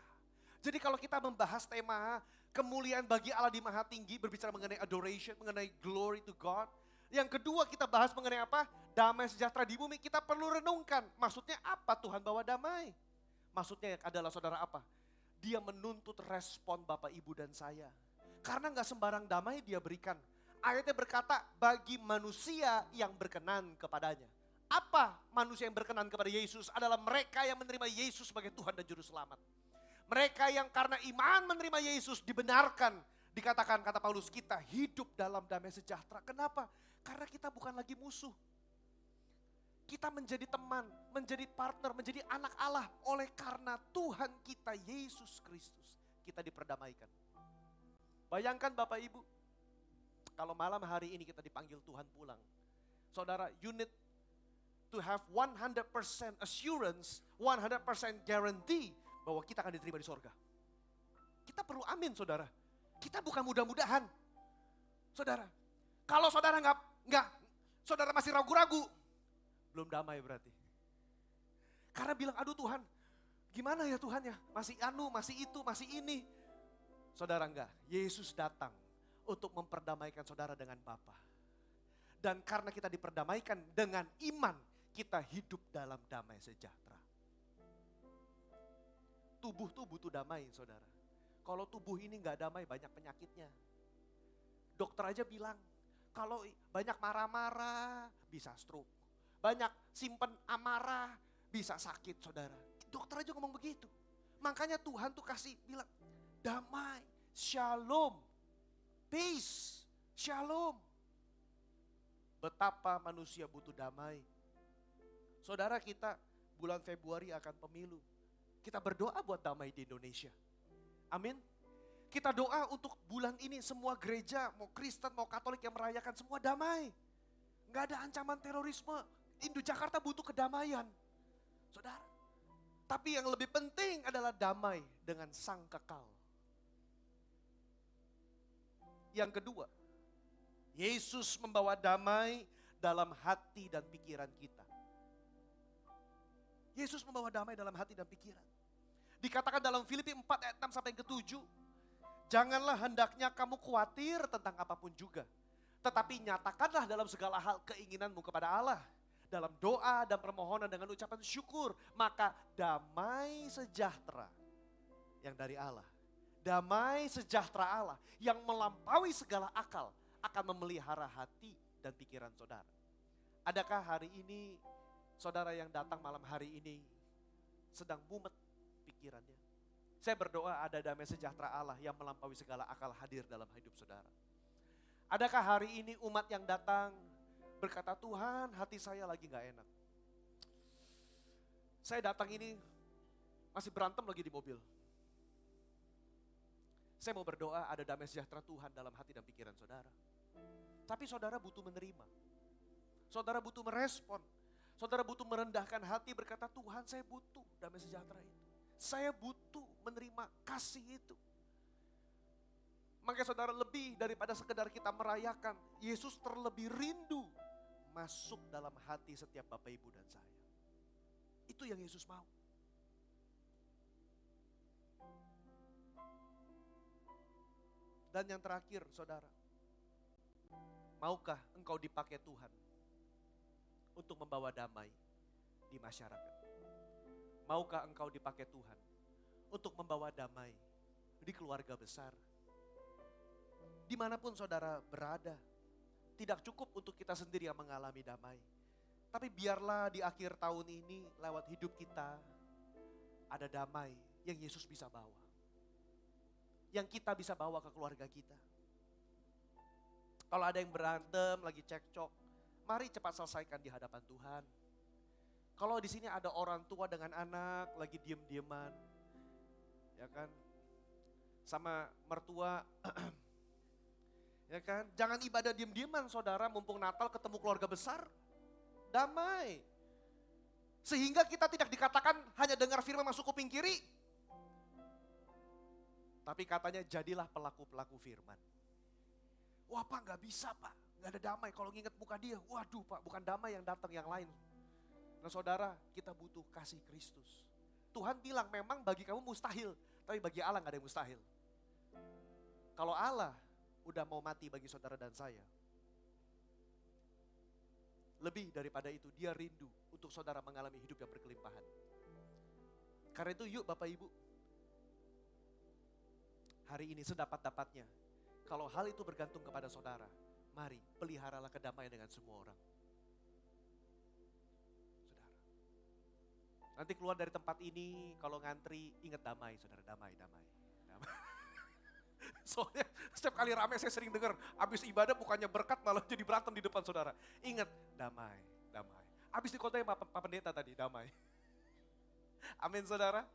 Jadi kalau kita membahas tema kemuliaan bagi Allah di maha tinggi, berbicara mengenai adoration, mengenai glory to God. Yang kedua kita bahas mengenai apa? Damai sejahtera di bumi, kita perlu renungkan. Maksudnya apa Tuhan bawa damai? Maksudnya adalah saudara apa? Dia menuntut respon Bapak, Ibu, dan saya. Karena gak sembarang damai dia berikan. Ayatnya berkata, bagi manusia yang berkenan kepadanya. Apa manusia yang berkenan kepada Yesus? Adalah mereka yang menerima Yesus sebagai Tuhan dan Juru Selamat. Mereka yang karena iman menerima Yesus dibenarkan. Dikatakan, kata Paulus, kita hidup dalam damai sejahtera. Kenapa? Karena kita bukan lagi musuh. Kita menjadi teman, menjadi partner, menjadi anak Allah. Oleh karena Tuhan kita Yesus Kristus, kita diperdamaikan. Bayangkan Bapak Ibu, kalau malam hari ini kita dipanggil Tuhan pulang. Saudara, you need to have 100% assurance, 100% guarantee bahwa kita akan diterima di sorga. Kita perlu amin, saudara. Kita bukan mudah-mudahan. Saudara, kalau saudara saudara masih ragu-ragu, belum damai berarti. Karena bilang, aduh Tuhan, gimana ya Tuhan ya? Masih masih itu, masih ini. Saudara enggak, Yesus datang untuk memperdamaikan saudara dengan Bapa. Dan karena kita diperdamaikan dengan iman, kita hidup dalam damai sejahtera. Tubuh tuh butuh damai, saudara. Kalau tubuh ini nggak damai, banyak penyakitnya. Dokter aja bilang, kalau banyak marah-marah, bisa stroke. Banyak simpen amarah, bisa sakit, saudara. Dokter aja ngomong begitu. Makanya Tuhan tuh kasih bilang, damai, shalom, peace, shalom. Betapa manusia butuh damai. Saudara, kita bulan Februari akan pemilu. Kita berdoa buat damai di Indonesia. Amin. Kita doa untuk bulan ini semua gereja, mau Kristen, mau Katolik yang merayakan semua damai. Gak ada ancaman terorisme. Jakarta butuh kedamaian. Saudara. Tapi yang lebih penting adalah damai dengan Sang Kekal. Yang kedua, Yesus membawa damai dalam hati dan pikiran kita. Yesus membawa damai dalam hati dan pikiran. Dikatakan dalam Filipi 4 ayat 6 sampai ke 7, janganlah hendaknya kamu khawatir tentang apapun juga. Tetapi nyatakanlah dalam segala hal keinginanmu kepada Allah. Dalam doa dan permohonan dengan ucapan syukur. Maka damai sejahtera yang dari Allah. Damai sejahtera Allah yang melampaui segala akal akan memelihara hati dan pikiran saudara. Adakah hari ini saudara yang datang malam hari ini sedang mumet pikirannya? Saya berdoa ada damai sejahtera Allah yang melampaui segala akal hadir dalam hidup saudara. Adakah hari ini umat yang datang berkata, Tuhan hati saya lagi gak enak. Saya datang ini masih berantem lagi di mobil. Saya mau berdoa ada damai sejahtera Tuhan dalam hati dan pikiran saudara. Tapi saudara butuh menerima. Saudara butuh merespon. Saudara butuh merendahkan hati berkata, Tuhan saya butuh damai sejahtera itu. Saya butuh menerima kasih itu. Maka saudara, lebih daripada sekedar kita merayakan, Yesus terlebih rindu masuk dalam hati setiap Bapak Ibu dan saya. Itu yang Yesus mau. Dan yang terakhir saudara, maukah engkau dipakai Tuhan untuk membawa damai di masyarakat? Maukah engkau dipakai Tuhan untuk membawa damai di keluarga besar, dimanapun saudara berada, tidak cukup untuk kita sendiri yang mengalami damai. Tapi biarlah di akhir tahun ini lewat hidup kita ada damai yang Yesus bisa bawa. Yang kita bisa bawa ke keluarga kita. Kalau ada yang berantem, lagi cekcok, mari cepat selesaikan di hadapan Tuhan. Kalau di sini ada orang tua dengan anak lagi diem-dieman, ya kan, sama mertua, ya kan, jangan ibadah diem-dieman saudara, mumpung Natal ketemu keluarga besar, damai. Sehingga kita tidak dikatakan hanya dengar firman masuk kuping kiri, tapi katanya jadilah pelaku-pelaku firman. Wah Pak gak bisa Pak, gak ada damai kalau nginget muka dia. Waduh Pak, bukan damai yang datang, yang lain. Nah saudara, kita butuh kasih Kristus. Tuhan bilang memang bagi kamu mustahil, tapi bagi Allah gak ada yang mustahil. Kalau Allah udah mau mati bagi saudara dan saya, lebih daripada itu dia rindu untuk saudara mengalami hidup yang berkelimpahan. Karena itu yuk Bapak Ibu, hari ini sedapat-dapatnya, kalau hal itu bergantung kepada saudara, mari peliharalah kedamaian dengan semua orang. Saudara, nanti keluar dari tempat ini, kalau ngantri ingat damai saudara, damai. Soalnya setiap kali ramai saya sering dengar, habis ibadah bukannya berkat malah jadi berantem di depan saudara. Ingat, damai. Habis di kota Pak Pendeta tadi, damai. Amin saudara.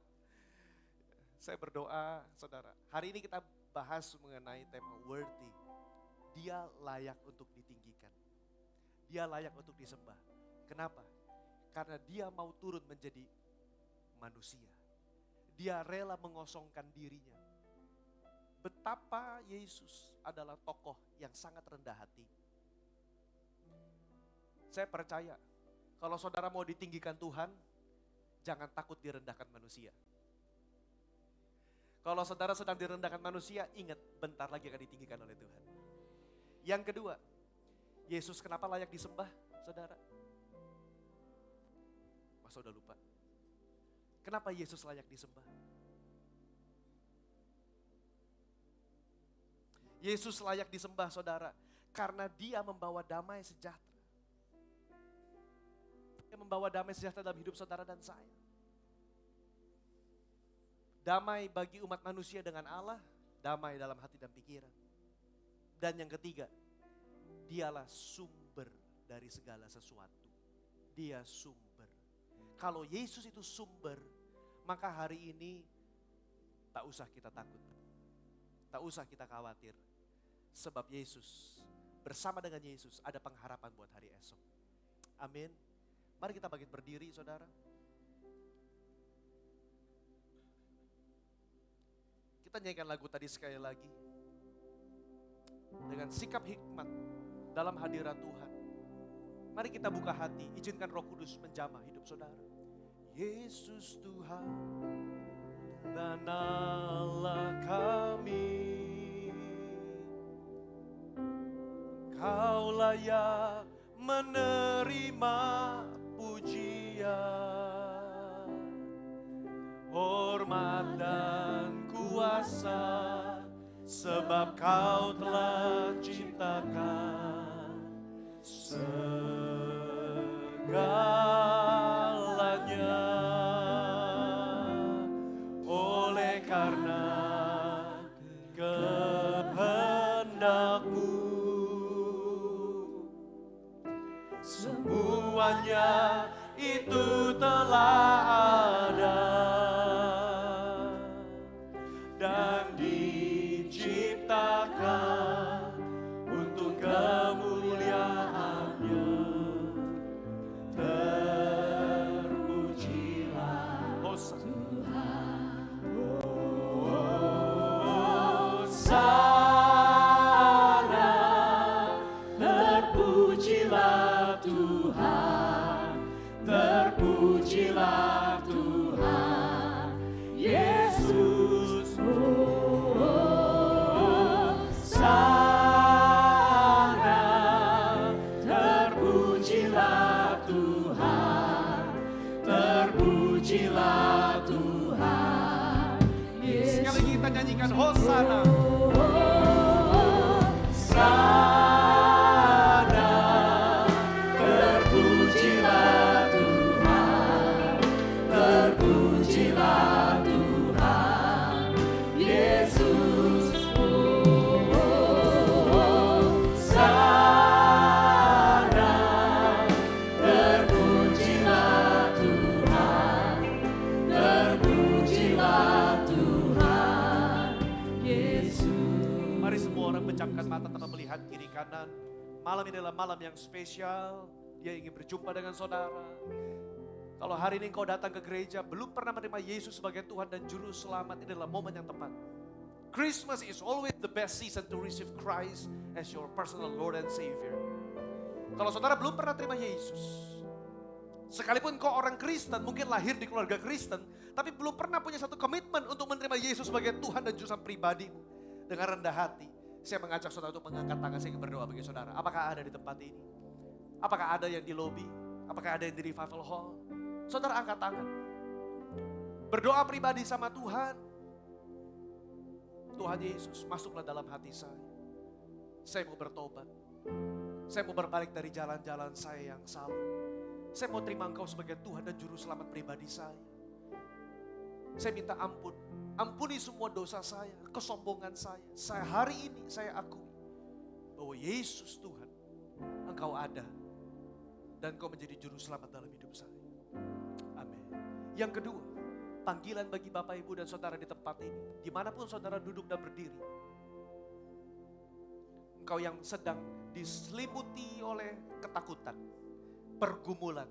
Saya berdoa saudara, hari ini kita bahas mengenai tema worthy. Dia layak untuk ditinggikan. Dia layak untuk disembah. Kenapa? Karena dia mau turun menjadi manusia. Dia rela mengosongkan dirinya. Betapa Yesus adalah tokoh yang sangat rendah hati. Saya percaya, kalau saudara mau ditinggikan Tuhan, jangan takut direndahkan manusia. Kalau saudara sedang direndahkan manusia, ingat bentar lagi akan ditinggikan oleh Tuhan. Yang kedua, Yesus kenapa layak disembah, saudara? Masa udah lupa? Kenapa Yesus layak disembah? Yesus layak disembah saudara, karena dia membawa damai sejahtera. Dia membawa damai sejahtera dalam hidup saudara dan saya. Damai bagi umat manusia dengan Allah, damai dalam hati dan pikiran. Dan yang ketiga, dialah sumber dari segala sesuatu. Dia sumber. Kalau Yesus itu sumber, maka hari ini tak usah kita takut. Tak usah kita khawatir. Sebab Yesus, bersama dengan Yesus ada pengharapan buat hari esok. Amin. Mari kita bangkit berdiri saudara. Kita nyanyikan lagu tadi sekali lagi. Dengan sikap hikmat dalam hadirat Tuhan. Mari kita buka hati, izinkan Roh Kudus menjamah hidup saudara. Yesus Tuhan dan Allah kami, Kau layak menerima pujian, hormat dan kuasa, sebab Kau telah ciptakan segalanya. Oleh karena kehendak-Mu, semuanya itu telah ada dan diciptakan untuk kemuliaan-Nya. Terpujilah Tuhan, Hosana, terpujilah Tuhan, terpujilah Tuhan Yesus. semua orang pejamkan mata tanpa melihat kiri kanan. Malam ini adalah malam yang spesial. Dia ingin berjumpa dengan saudara. Kalau hari ini engkau datang ke gereja, belum pernah menerima Yesus sebagai Tuhan dan Juru Selamat, ini adalah momen yang tepat. Christmas is always the best season to receive Christ as your personal Lord and Savior. Kalau saudara belum pernah terima Yesus, sekalipun kau orang Kristen, mungkin lahir di keluarga Kristen, tapi belum pernah punya satu komitmen untuk menerima Yesus sebagai Tuhan dan Juru Selamat pribadimu. Dengan rendah hati, saya mengajak saudara untuk mengangkat tangan, saya ingin berdoa bagi saudara. Apakah ada di tempat ini? Apakah ada yang di lobi? Apakah ada yang di revival hall? Saudara angkat tangan. Berdoa pribadi sama Tuhan. Tuhan Yesus, masuklah dalam hati saya. Saya mau bertobat. Saya mau berbalik dari jalan-jalan saya yang salah. Saya mau terima Engkau sebagai Tuhan dan Juru Selamat pribadi saya. Saya minta ampun. Ampuni semua dosa saya, kesombongan saya. Hari ini saya akui bahwa Yesus Tuhan, Engkau ada. Dan Engkau menjadi Juru Selamat dalam hidup saya. Amin. Yang kedua, panggilan bagi Bapak, Ibu, dan Saudara di tempat ini. Dimanapun saudara duduk dan berdiri. Engkau yang sedang diselimuti oleh ketakutan, pergumulan.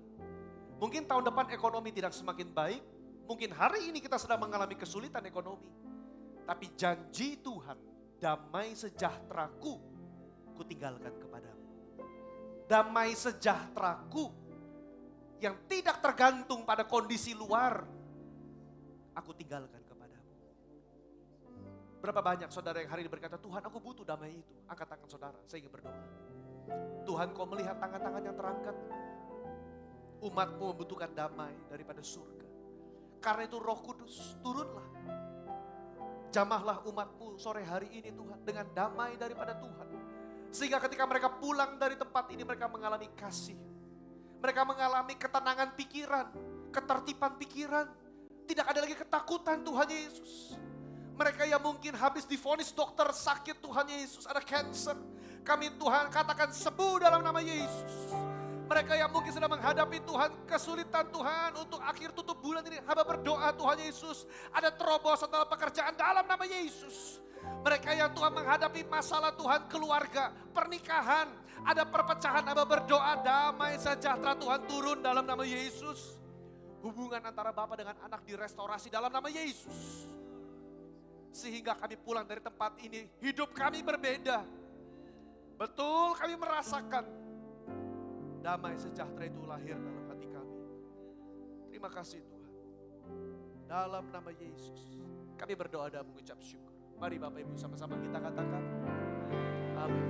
Mungkin tahun depan ekonomi tidak semakin baik. Mungkin hari ini kita sedang mengalami kesulitan ekonomi. Tapi janji Tuhan, damai sejahteraku, kutinggalkan kepadamu. Damai sejahteraku yang tidak tergantung pada kondisi luar, aku tinggalkan kepadamu. Berapa banyak saudara yang hari ini berkata, Tuhan aku butuh damai itu. Angkat tangan saudara, saya ingin berdoa. Tuhan kau melihat tangan-tangan yang terangkat. Umatmu membutuhkan damai daripada surga. Karena itu Roh Kudus turunlah. Jamahlah umatmu sore hari ini Tuhan dengan damai daripada Tuhan. Sehingga ketika mereka pulang dari tempat ini mereka mengalami kasih. Mereka mengalami ketenangan pikiran, ketertiban pikiran. Tidak ada lagi ketakutan Tuhan Yesus. Mereka yang mungkin habis divonis dokter sakit Tuhan Yesus, ada cancer. Kami Tuhan katakan sembuh dalam nama Yesus. Mereka yang mungkin sedang menghadapi Tuhan kesulitan Tuhan untuk akhir tutup bulan ini. Hamba berdoa Tuhan Yesus ada terobosan dalam pekerjaan dalam nama Yesus. Mereka yang Tuhan menghadapi masalah Tuhan keluarga, pernikahan, ada perpecahan. Hamba berdoa damai sejahtera Tuhan turun dalam nama Yesus. Hubungan antara Bapa dengan anak direstorasi dalam nama Yesus. Sehingga kami pulang dari tempat ini, hidup kami berbeda. Betul kami merasakan damai sejahtera itu lahir dalam hati kami. Terima kasih Tuhan. Dalam nama Yesus, kami berdoa dan mengucap syukur. Mari Bapak Ibu sama-sama kita katakan, amin.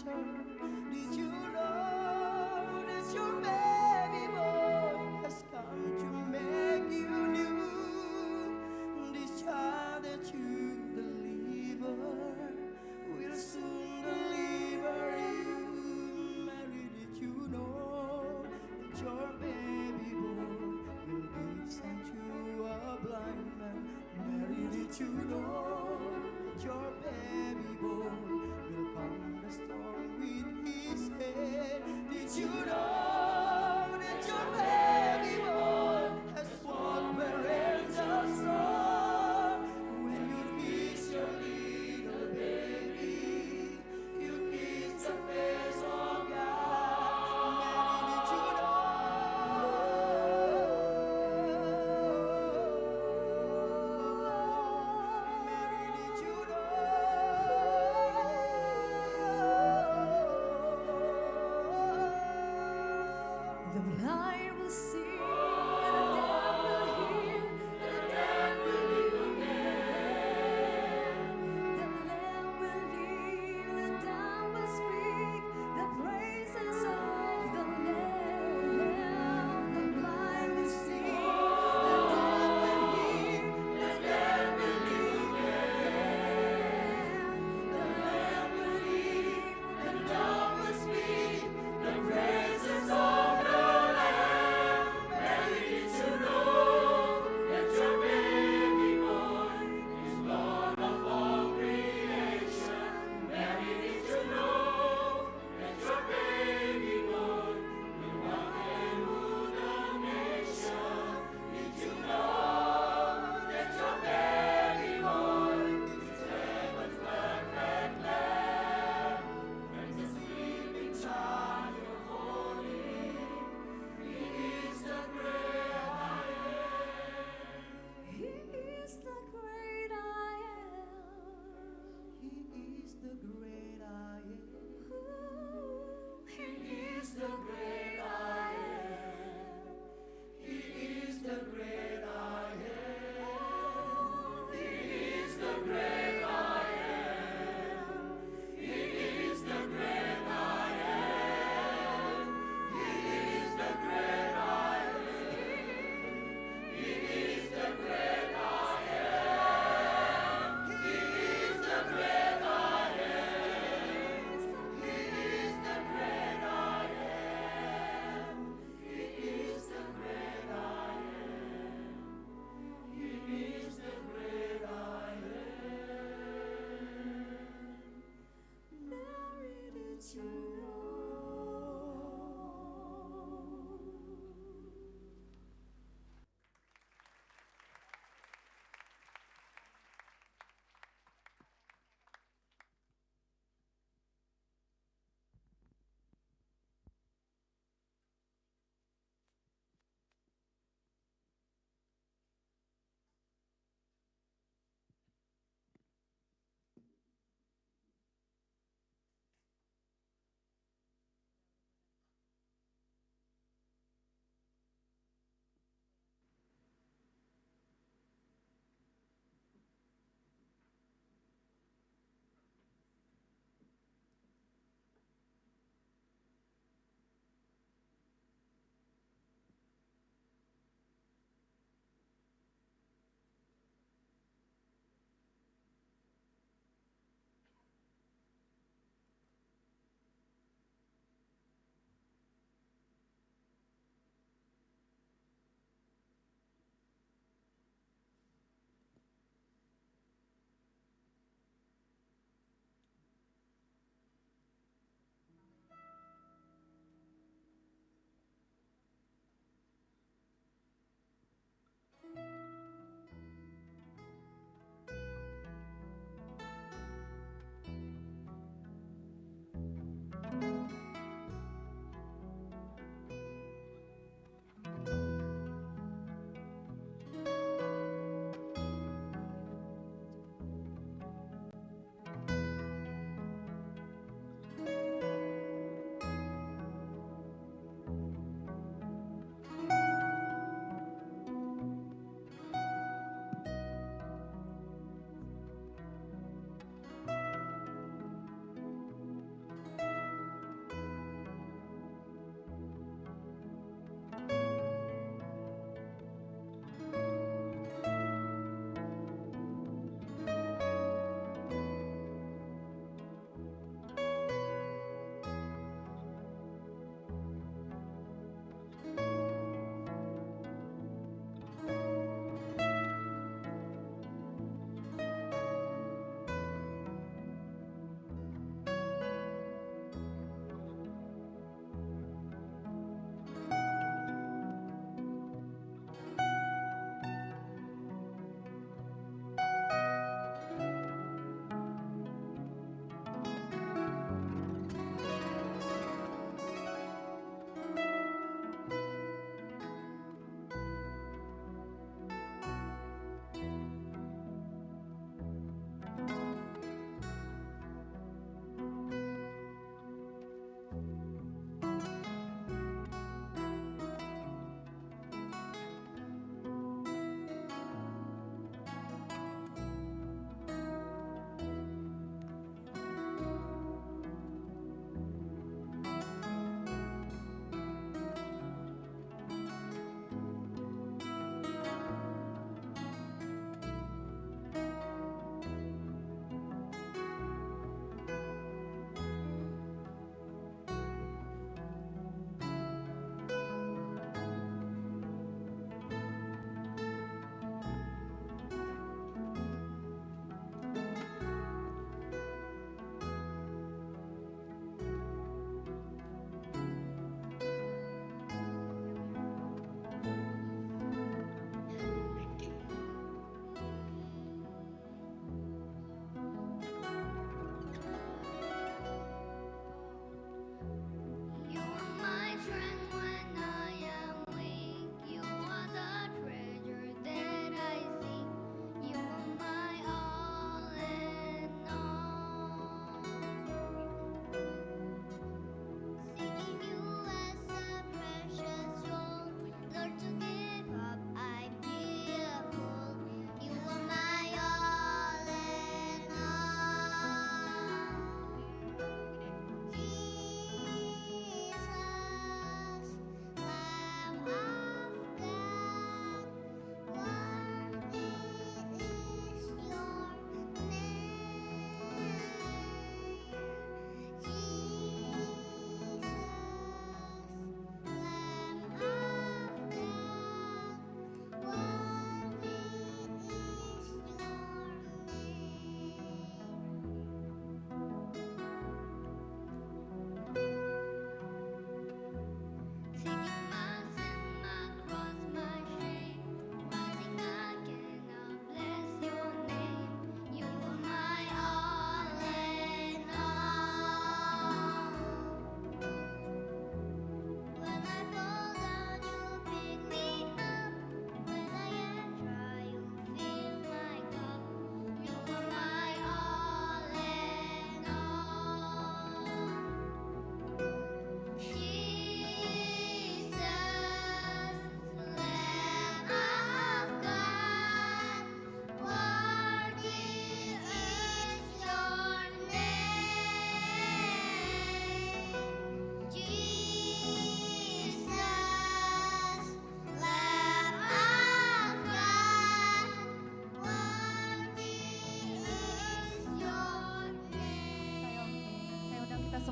matter. Did you know that your baby boy has come to make you new? This child that you deliver will soon deliver you. Mary, did you know that your baby boy will give sight to a blind man? Mary, did you know that your baby boy will calm the storm with his head? Did you know that your baby boy has walked where angels run? When you kiss your little baby, you kiss the face of God. Mary, did you know? Mary, did you know?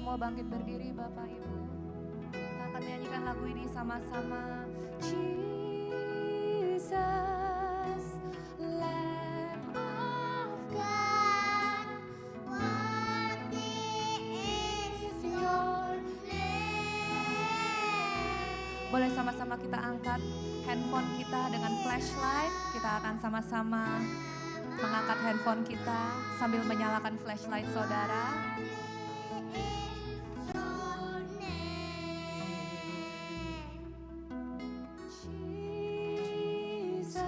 mau bangkit berdiri Bapak Ibu. Kita akan menyanyikan lagu ini sama-sama. Jesus, Lamb of God, worthy is your name. Boleh sama-sama kita angkat handphone kita dengan flashlight. Kita akan sama-sama mengangkat handphone kita sambil menyalakan flashlight saudara. Jesus,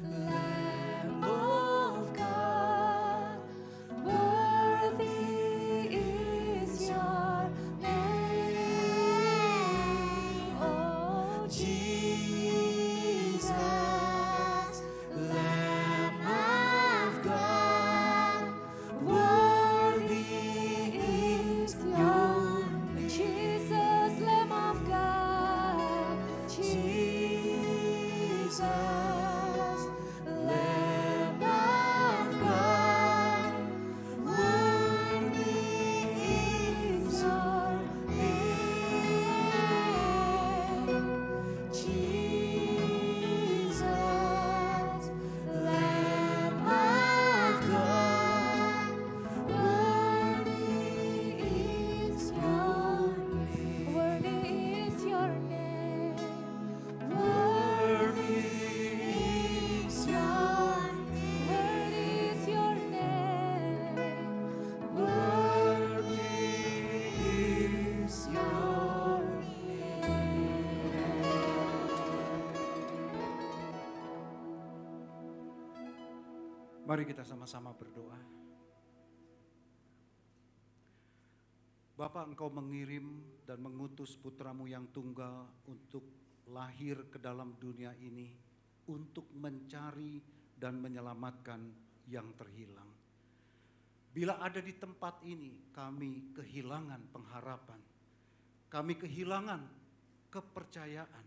Lamb of God, worthy is your name. Oh Jesus, Lamb of God, worthy is your name. Jesus, Lamb of God, Jesus, Lamb of God, worthy is your name. Jesus, Lamb of God, worthy is your name. Worthy is your name. Worthy is your name. Worthy is your name. Worthy is your Mari kita sama-sama berdoa. Bapa, Engkau mengirim dan mengutus putramu yang tunggal untuk lahir ke dalam dunia ini, untuk mencari dan menyelamatkan yang terhilang. Bila ada di tempat ini, kami kehilangan pengharapan, kami kehilangan kepercayaan,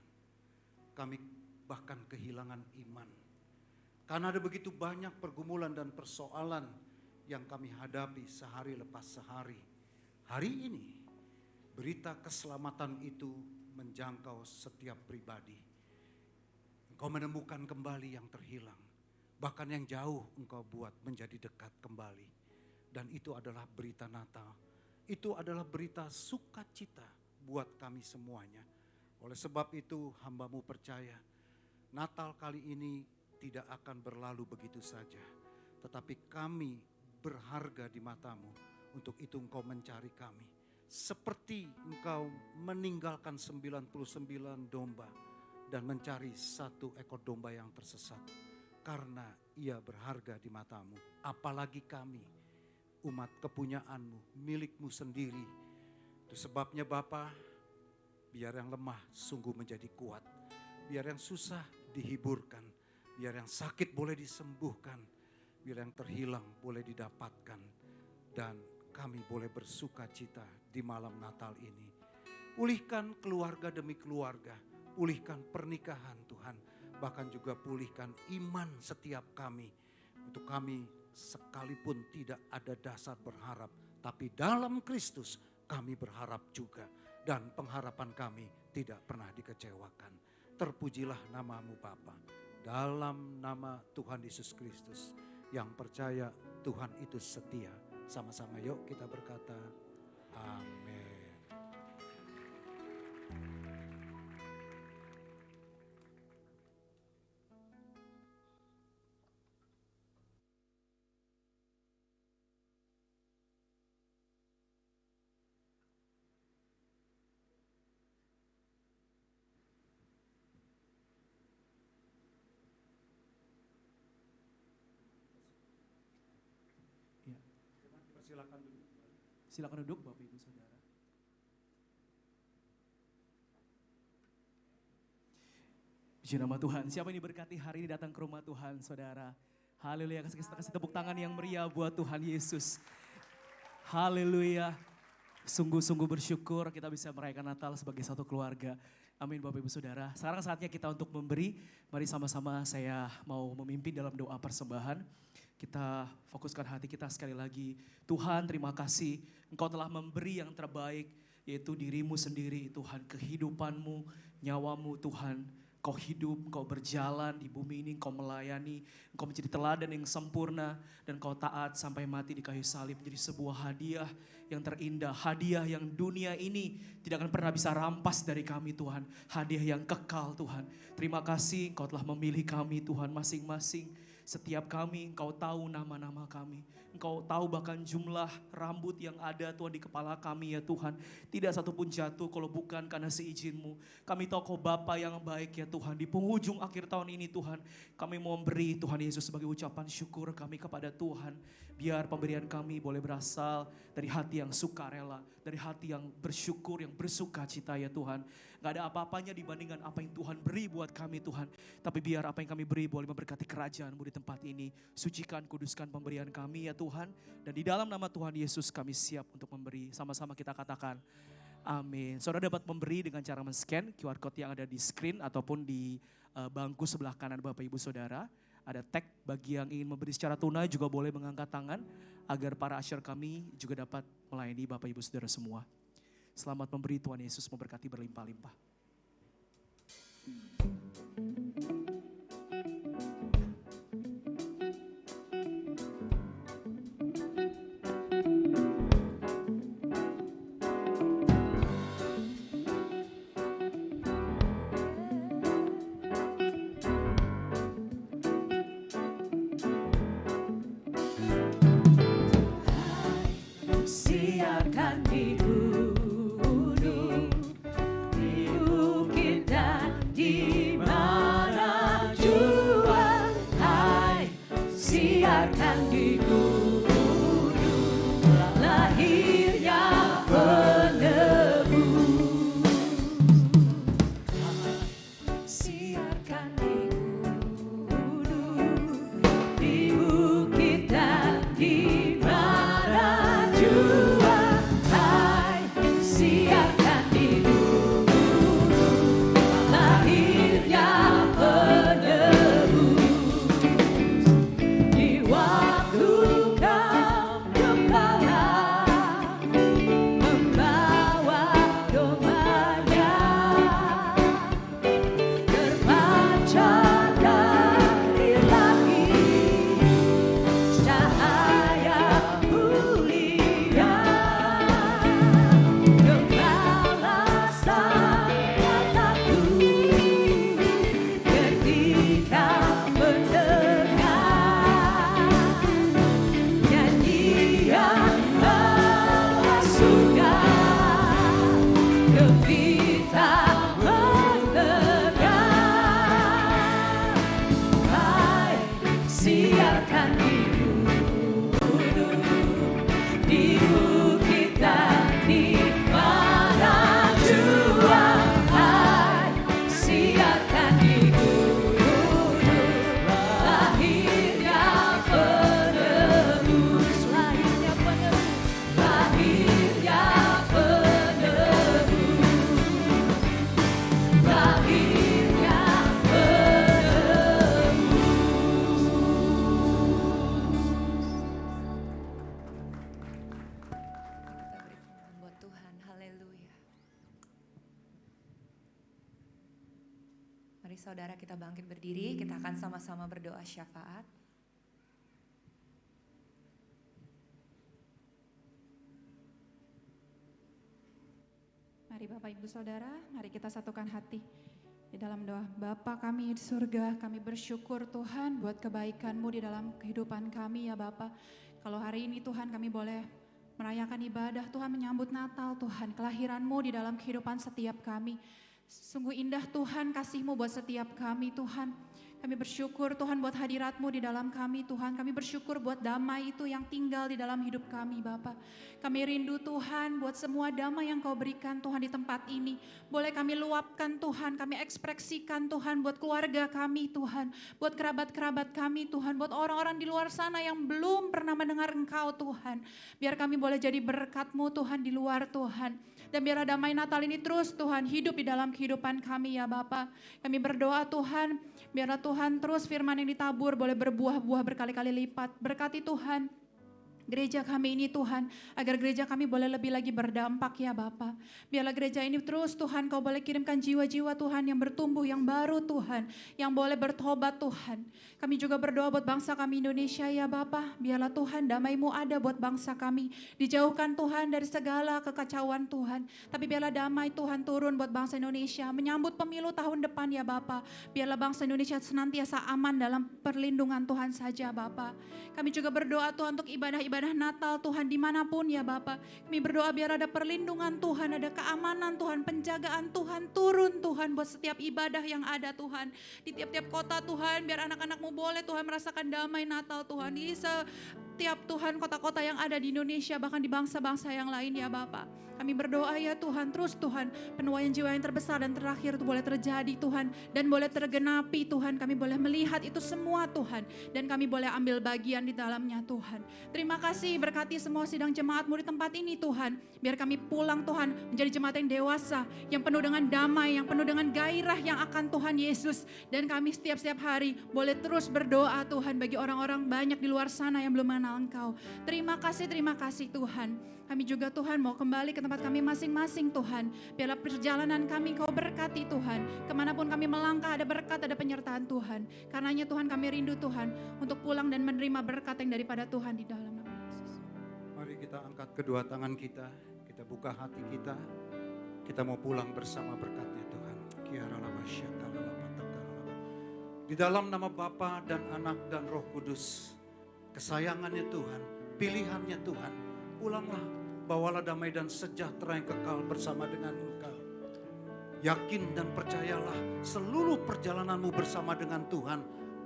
kami bahkan kehilangan iman. Karena ada begitu banyak pergumulan dan persoalan yang kami hadapi sehari lepas sehari. Hari ini berita keselamatan itu menjangkau setiap pribadi. Engkau menemukan kembali yang terhilang. Bahkan yang jauh Engkau buat menjadi dekat kembali. Dan itu adalah berita Natal. Itu adalah berita sukacita buat kami semuanya. Oleh sebab itu hamba-Mu percaya Natal kali ini tidak akan berlalu begitu saja. Tetapi kami berharga di mata-Mu. Untuk itu Engkau mencari kami. Seperti Engkau meninggalkan 99 domba dan mencari satu ekor domba yang tersesat. Karena ia berharga di mata-Mu. Apalagi kami, umat kepunyaan-Mu, milik-Mu sendiri. Itu sebabnya Bapa, biar yang lemah sungguh menjadi kuat. Biar yang susah dihiburkan. Biar yang sakit boleh disembuhkan. Biar yang terhilang boleh didapatkan. Dan kami boleh bersuka cita di malam Natal ini. Pulihkan keluarga demi keluarga. Pulihkan pernikahan Tuhan. Bahkan juga pulihkan iman setiap kami. Untuk kami sekalipun tidak ada dasar berharap. Tapi dalam Kristus kami berharap juga. Dan pengharapan kami tidak pernah dikecewakan. Terpujilah nama-Mu Bapa. Dalam nama Tuhan Yesus Kristus yang percaya Tuhan itu setia. Sama-sama yuk kita berkata amin. Silakan duduk Bapak Ibu Saudara. Puji nama Tuhan. Siapa yang diberkati hari ini datang ke rumah Tuhan Saudara. Haleluya. Kasih tepuk tangan yang meriah buat Tuhan Yesus. Haleluya. Sungguh-sungguh bersyukur kita bisa merayakan Natal sebagai satu keluarga. Amin Bapak Ibu Saudara. Sekarang saatnya kita untuk memberi. Mari sama-sama saya mau memimpin dalam doa persembahan. Kita fokuskan hati kita sekali lagi. Tuhan, terima kasih Engkau telah memberi yang terbaik, yaitu dirimu sendiri Tuhan, kehidupanmu, nyawamu Tuhan. Engkau hidup, Engkau berjalan di bumi ini, Engkau melayani, Engkau menjadi teladan yang sempurna, dan Engkau taat sampai mati di kayu salib, menjadi sebuah hadiah yang terindah, hadiah yang dunia ini tidak akan pernah bisa rampas dari kami Tuhan, hadiah yang kekal Tuhan. Terima kasih Engkau telah memilih kami Tuhan masing-masing, setiap kami Engkau tahu nama-nama kami. Engkau tahu bahkan jumlah rambut yang ada Tuhan di kepala kami ya Tuhan. Tidak satupun jatuh kalau bukan karena seizin-Mu. Kami tahu Kau Bapa yang baik ya Tuhan. Di penghujung akhir tahun ini Tuhan, kami mau memberi Tuhan Yesus sebagai ucapan syukur kami kepada Tuhan. Biar pemberian kami boleh berasal dari hati yang sukarela, dari hati yang bersyukur, yang bersuka cita ya Tuhan. Gak ada apa-apanya dibandingkan apa yang Tuhan beri buat kami Tuhan. Tapi biar apa yang kami beri boleh memberkati kerajaan-Mu di tempat ini. Sucikan, kuduskan pemberian kami ya Tuhan. Dan di dalam nama Tuhan Yesus kami siap untuk memberi. Sama-sama kita katakan amin. Saudara dapat memberi dengan cara men-scan QR code yang ada di screen ataupun di bangku sebelah kanan Bapak Ibu Saudara. Ada tag bagi yang ingin memberi secara tunai juga boleh mengangkat tangan agar para usher kami juga dapat melayani Bapak Ibu Saudara semua. Selamat memberi, Tuhan Yesus memberkati berlimpah-limpah. Siarkan di gunung, di bukit dan di mana jua. Hai, siarkan di gunung, lahirnya penebus. Hai, siarkan di gunung, di bukit dan di mana jua. Hai, siarkan di gunung, lahirnya penebus. Di waktu kau gembala membawa dombanya, terpancar dari langit cahaya mulia. Gembala saya takut ketika mendengar nyanyian bala surga, gembira mendengar. Hai, siarkan di gunung, di bukit dan di mana jua. Hai, siarkan di gunung, lahirnya penebus. Lahirnya penebus, lahirnya penebus, lahirnya Kita beri tepuk buat Tuhan, haleluya. Mari saudara kita bangkit berdiri, kita akan sama-sama berdoa syafaat. Mari Bapak Ibu Saudara, mari kita satukan hati di dalam doa. Bapa kami di surga, kami bersyukur Tuhan buat kebaikan-Mu di dalam kehidupan kami ya Bapa. Kalau hari ini Tuhan kami boleh merayakan ibadah Tuhan, menyambut Natal Tuhan, kelahiran-Mu di dalam kehidupan setiap kami. Sungguh indah Tuhan kasih-Mu buat setiap kami Tuhan. Kami bersyukur Tuhan buat hadirat-Mu di dalam kami Tuhan. Kami bersyukur buat damai itu yang tinggal di dalam hidup kami Bapa. Kami rindu Tuhan buat semua damai yang Kau berikan Tuhan di tempat ini. Boleh kami luapkan Tuhan, kami ekspresikan Tuhan buat keluarga kami Tuhan. Buat kerabat-kerabat kami Tuhan, buat orang-orang di luar sana yang belum pernah mendengar Engkau Tuhan. Biar kami boleh jadi berkat-Mu Tuhan di luar Tuhan. Dan biarlah damai Natal ini terus Tuhan hidup di dalam kehidupan kami ya Bapa. Kami berdoa Tuhan, biarlah Tuhan terus firman yang ditabur boleh berbuah-buah berkali-kali lipat. Berkati Tuhan gereja kami ini Tuhan, agar gereja kami boleh lebih lagi berdampak ya Bapa. Biarlah gereja ini terus Tuhan, Kau boleh kirimkan jiwa-jiwa Tuhan yang bertumbuh, yang baru Tuhan, yang boleh bertobat Tuhan. Kami juga berdoa buat bangsa kami Indonesia ya Bapa. Biarlah Tuhan damai-Mu ada buat bangsa kami. Dijauhkan Tuhan dari segala kekacauan Tuhan. Tapi biarlah damai Tuhan turun buat bangsa Indonesia. Menyambut pemilu tahun depan ya Bapa. Biarlah bangsa Indonesia senantiasa aman dalam perlindungan Tuhan saja Bapa. Kami juga berdoa Tuhan untuk ibadah Natal Tuhan dimanapun ya Bapa. Kami berdoa biar ada perlindungan Tuhan, ada keamanan Tuhan, penjagaan Tuhan turun Tuhan buat setiap ibadah yang ada Tuhan. Di tiap-tiap kota Tuhan, biar anak-anak-Mu boleh Tuhan merasakan damai Natal Tuhan. Di setiap Tuhan kota-kota yang ada di Indonesia, bahkan di bangsa-bangsa yang lain ya Bapa. Kami berdoa ya Tuhan, terus Tuhan penuaian jiwa yang terbesar dan terakhir itu boleh terjadi Tuhan. Dan boleh tergenapi Tuhan, kami boleh melihat itu semua Tuhan. Dan kami boleh ambil bagian di dalamnya Tuhan. Terima kasih, berkati semua sidang jemaat-Mu di tempat ini Tuhan. Biar kami pulang Tuhan menjadi jemaat yang dewasa, yang penuh dengan damai, yang penuh dengan gairah yang akan Tuhan Yesus. Dan kami setiap hari boleh terus berdoa Tuhan bagi orang-orang banyak di luar sana yang belum mengenal Engkau. Terima kasih Tuhan. Kami juga Tuhan mau kembali ke tempat kami masing-masing Tuhan. Biarlah perjalanan kami Kau berkati Tuhan. Kemanapun kami melangkah ada berkat, ada penyertaan Tuhan. Karenanya Tuhan kami rindu Tuhan untuk pulang dan menerima berkat yang daripada Tuhan di dalam nama Yesus. Mari kita angkat kedua tangan kita buka hati kita mau pulang bersama berkat-Nya Tuhan. Di dalam nama Bapa dan Anak dan Roh Kudus, kesayangannya Tuhan, pilihannya Tuhan, pulanglah, bawalah damai dan sejahtera yang kekal bersama dengan Engkau. Yakin dan percayalah seluruh perjalananmu bersama dengan Tuhan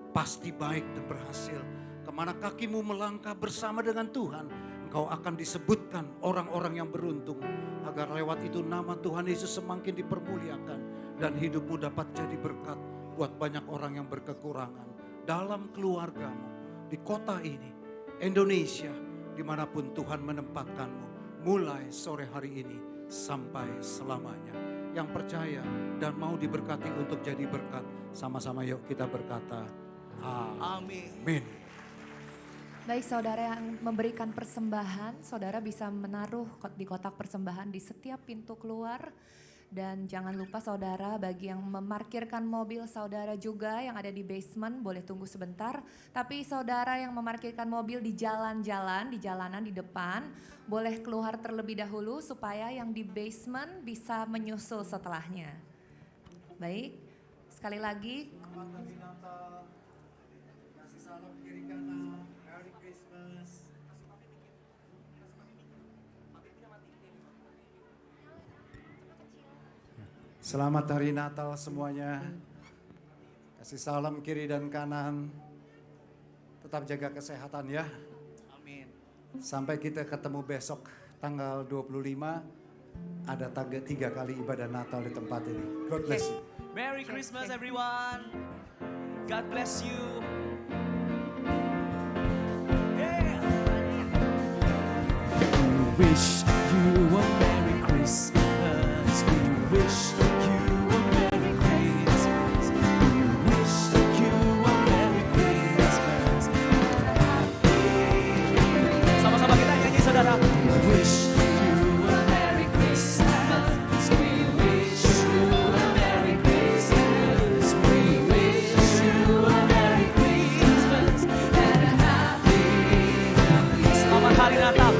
pasti baik dan berhasil. Kemana kakimu melangkah bersama dengan Tuhan, engkau akan disebutkan orang-orang yang beruntung. Agar lewat itu nama Tuhan Yesus semakin dipermuliakan dan hidupmu dapat jadi berkat buat banyak orang yang berkekurangan. Dalam keluargamu, di kota ini, Indonesia, dimanapun Tuhan menempatkanmu, mulai sore hari ini sampai selamanya. Yang percaya dan mau diberkati untuk jadi berkat, sama-sama yuk kita berkata, amin. Baik, saudara yang memberikan persembahan, saudara bisa menaruh di kotak persembahan di setiap pintu keluar. Dan jangan lupa saudara, bagi yang memarkirkan mobil saudara juga yang ada di basement boleh tunggu sebentar. Tapi saudara yang memarkirkan mobil di jalan-jalan, di jalanan di depan, boleh keluar terlebih dahulu supaya yang di basement bisa menyusul setelahnya. Baik, sekali lagi. Kasih salam kiri kanan, Merry Christmas. Selamat hari Natal semuanya. Kasih salam kiri dan kanan. Tetap jaga kesehatan ya. Amin. Sampai kita ketemu besok tanggal 25. Ada 3 kali ibadah Natal di tempat ini. God bless you. Merry Christmas everyone. God bless you. We wish you a Merry Christmas. We wish you a Merry Christmas. We wish you a Merry Christmas. Sama-sama kita nyanyi saudara. We wish you a Merry Christmas. We wish you a Merry Christmas. We wish you a Merry Christmas and a happy. Selamat hari Natal.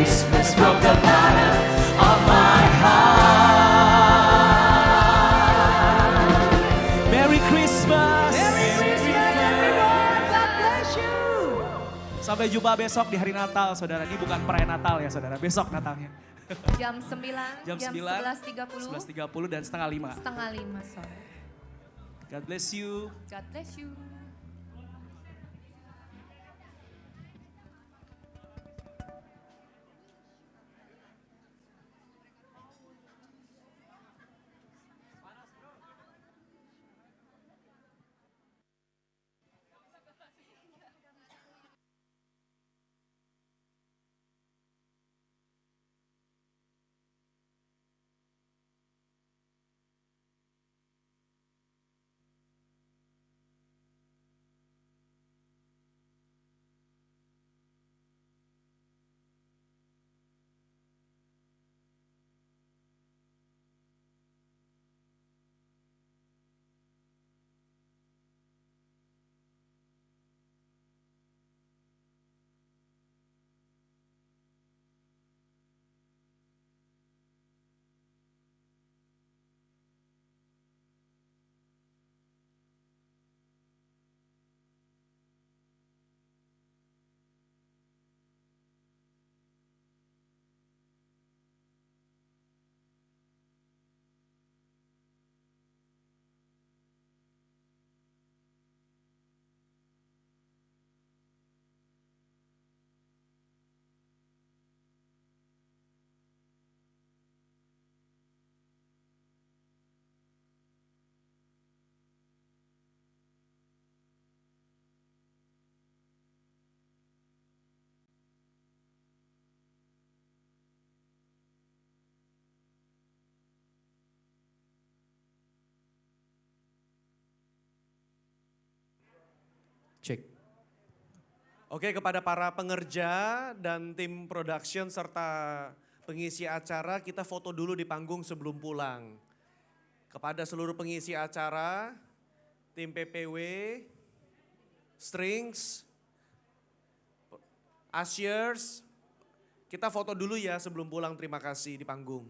Christmas from the bottom of my heart. Merry Christmas. Merry Christmas everyone. God bless you. Sampai jumpa besok di hari Natal, saudara. Ini bukan perayaan Natal ya, saudara. Besok Natalnya. Jam 9, Jam 9, 11.30, 11.30 dan setengah 5. setengah 5 sore. God bless you. God bless you. Cek. Oke, kepada para pengerja dan tim production serta pengisi acara, kita foto dulu di panggung sebelum pulang. Kepada seluruh pengisi acara, tim PPW, strings, ushers, kita foto dulu ya sebelum pulang. Terima kasih di panggung.